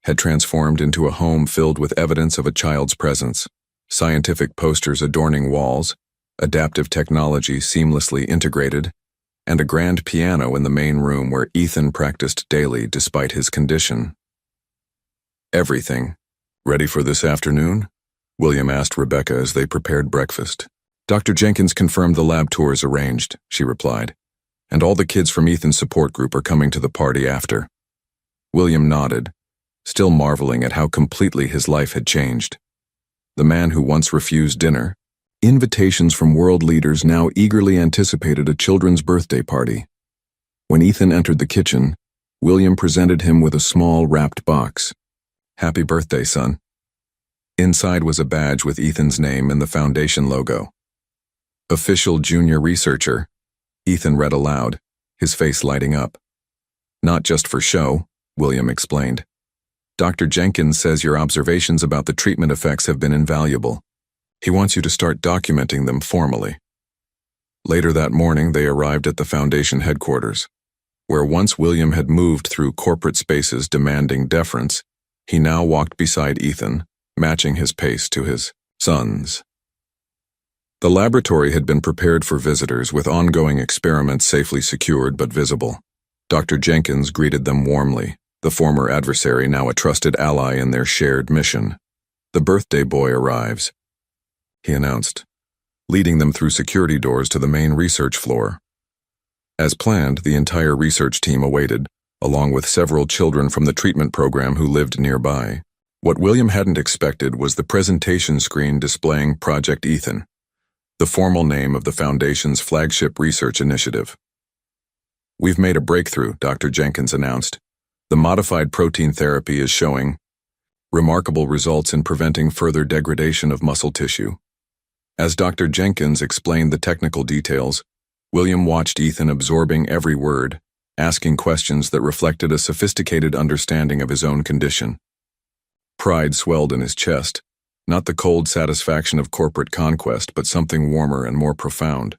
had transformed into a home filled with evidence of a child's presence, scientific posters adorning walls, adaptive technology seamlessly integrated, and a grand piano in the main room where Ethan practiced daily despite his condition. Everything, Ready for this afternoon? William asked Rebecca as they prepared breakfast. Dr. Jenkins confirmed the lab tours arranged, she replied, and all the kids from Ethan's support group are coming to the party after. William nodded, still marveling at how completely his life had changed. The man who once refused dinner, invitations from world leaders now eagerly anticipated a children's birthday party. When Ethan entered the kitchen, William presented him with a small wrapped box. "Happy birthday, son." Inside was a badge with Ethan's name and the foundation logo. "Official junior researcher," Ethan read aloud, his face lighting up. "Not just for show," William explained. "Dr. Jenkins says your observations about the treatment effects have been invaluable. He wants you to start documenting them formally." Later that morning, they arrived at the foundation headquarters, where once William had moved through corporate spaces demanding deference, he now walked beside Ethan, matching his pace to his son's. The laboratory had been prepared for visitors with ongoing experiments safely secured but visible. Dr. Jenkins greeted them warmly, the former adversary now a trusted ally in their shared mission. "The birthday boy arrives," he announced, leading them through security doors to the main research floor. As planned, the entire research team awaited, along with several children from the treatment program who lived nearby. What William hadn't expected was the presentation screen displaying Project Ethan, the formal name of the Foundation's flagship research initiative. "We've made a breakthrough," Dr. Jenkins announced. "The modified protein therapy is showing remarkable results in preventing further degradation of muscle tissue." As Dr. Jenkins explained the technical details, William watched Ethan absorbing every word, asking questions that reflected a sophisticated understanding of his own condition. Pride swelled in his chest, not the cold satisfaction of corporate conquest, but something warmer and more profound.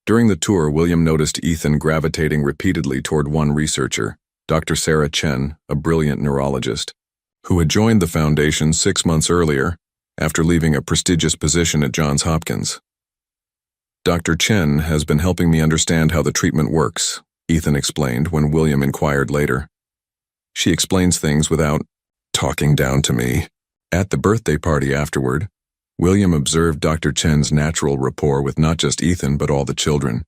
During the tour, William noticed Ethan gravitating repeatedly toward one researcher, Dr. Sarah Chen, a brilliant neurologist, who had joined the Foundation 6 months earlier after leaving a prestigious position at Johns Hopkins. "Dr. Chen has been helping me understand how the treatment works," Ethan explained when William inquired later. "She explains things without talking down to me." At the birthday party afterward, William observed Dr. Chen's natural rapport with not just Ethan but all the children.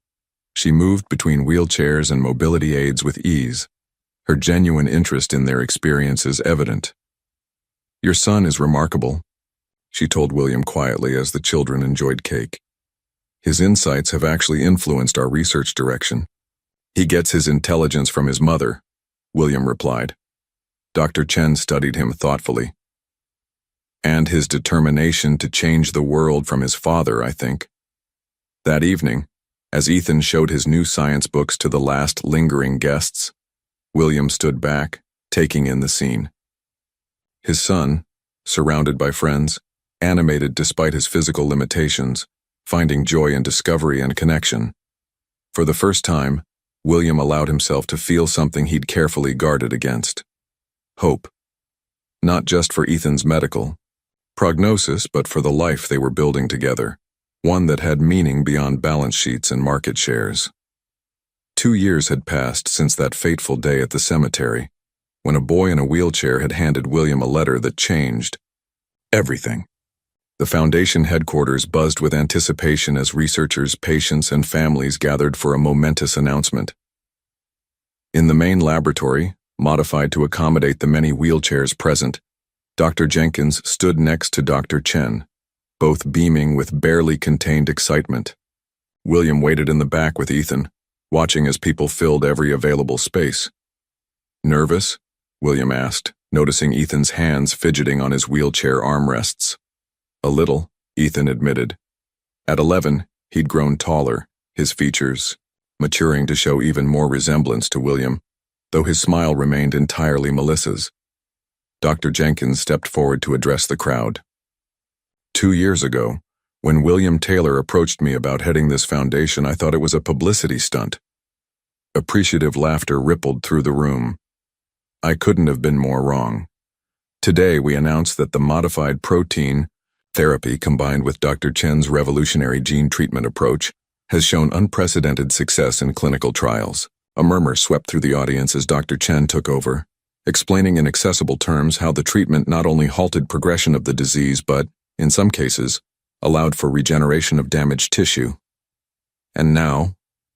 She moved between wheelchairs and mobility aids with ease, her genuine interest in their experiences evident. "Your son is remarkable," she told William quietly as the children enjoyed cake. "His insights have actually influenced our research direction." "He gets his intelligence from his mother," William replied. Dr. Chen studied him thoughtfully. "And his determination to change the world from his father, I think." That evening, as Ethan showed his new science books to the last lingering guests, William stood back, taking in the scene. His son, surrounded by friends, animated despite his physical limitations, finding joy in discovery and connection. For the first time, William allowed himself to feel something he'd carefully guarded against. Hope. Not just for Ethan's medical prognosis, but for the life they were building together, one that had meaning beyond balance sheets and market shares. 2 years had passed since that fateful day at the cemetery, when a boy in a wheelchair had handed William a letter that changed everything. The Foundation headquarters buzzed with anticipation as researchers, patients, and families gathered for a momentous announcement. In the main laboratory, modified to accommodate the many wheelchairs present, Dr. Jenkins stood next to Dr. Chen, both beaming with barely contained excitement. William waited in the back with Ethan, watching as people filled every available space. "Nervous?" William asked, noticing Ethan's hands fidgeting on his wheelchair armrests. "A little," Ethan admitted. At 11, he'd grown taller, his features maturing to show even more resemblance to William, though his smile remained entirely Melissa's. Dr. Jenkins stepped forward to address the crowd. 2 years ago, when William Taylor approached me about heading this foundation, I thought it was a publicity stunt." Appreciative laughter rippled through the room. "I couldn't have been more wrong. Today we announced that the modified protein therapy combined with Dr. Chen's revolutionary gene treatment approach has shown unprecedented success in clinical trials." A murmur swept through the audience as Dr. Chen took over, explaining in accessible terms how the treatment not only halted progression of the disease but, in some cases, allowed for regeneration of damaged tissue. And now,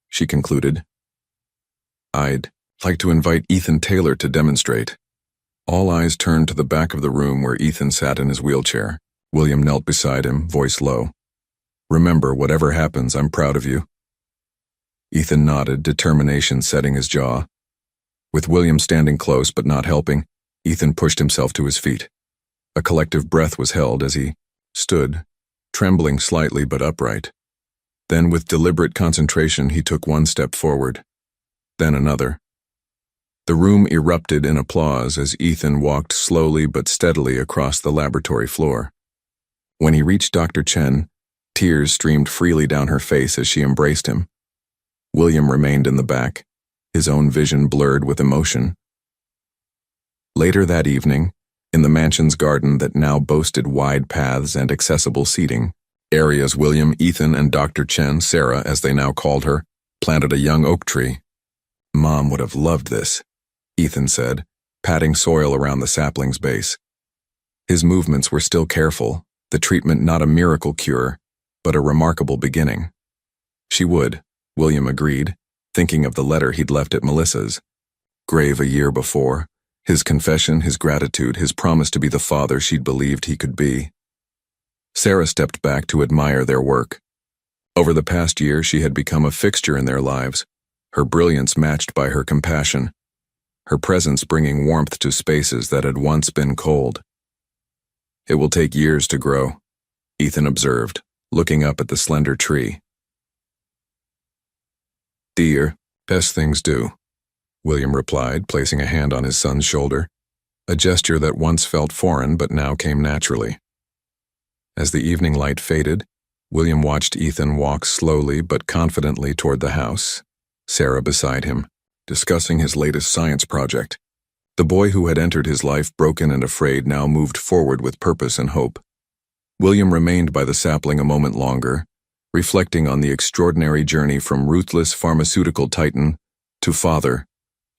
she concluded, I'd like to invite Ethan Taylor to demonstrate. All eyes turned to the back of the room where Ethan sat in his wheelchair. William knelt beside him, voice low. Remember, whatever happens, I'm proud of you. Ethan nodded, determination setting his jaw. With William standing close but not helping, Ethan pushed himself to his feet. A collective breath was held as he stood, trembling slightly but upright. Then, with deliberate concentration, he took one step forward, then another. The room erupted in applause as Ethan walked slowly but steadily across the laboratory floor. When he reached Dr. Chen, tears streamed freely down her face as she embraced him. William remained in the back, his own vision blurred with emotion. Later that evening, in the mansion's garden that now boasted wide paths and accessible seating, areas William, Ethan, and Dr. Chen, Sarah as they now called her, planted a young oak tree. Mom would have loved this, Ethan said, patting soil around the sapling's base. His movements were still careful, the treatment not a miracle cure, but a remarkable beginning. She would, William agreed, thinking of the letter he'd left at Melissa's. Grave a year before, his confession, his gratitude, his promise to be the father she'd believed he could be. Sarah stepped back to admire their work. Over the past year, she had become a fixture in their lives, her brilliance matched by her compassion, her presence bringing warmth to spaces that had once been cold. It will take years to grow, Ethan observed, looking up at the slender tree. Dear, best things do, William replied, placing a hand on his son's shoulder, a gesture that once felt foreign but now came naturally. As the evening light faded, William watched Ethan walk slowly but confidently toward the house, Sarah beside him, discussing his latest science project. The boy who had entered his life broken and afraid now moved forward with purpose and hope. William remained by the sapling a moment longer, reflecting on the extraordinary journey from ruthless pharmaceutical titan to father,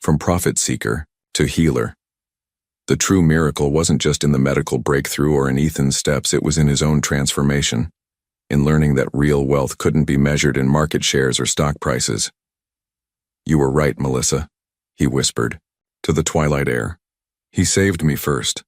from profit seeker to healer. The true miracle wasn't just in the medical breakthrough or in Ethan's steps, it was in his own transformation, in learning that real wealth couldn't be measured in market shares or stock prices. You were right, Melissa, he whispered, to the twilight air. He saved me first,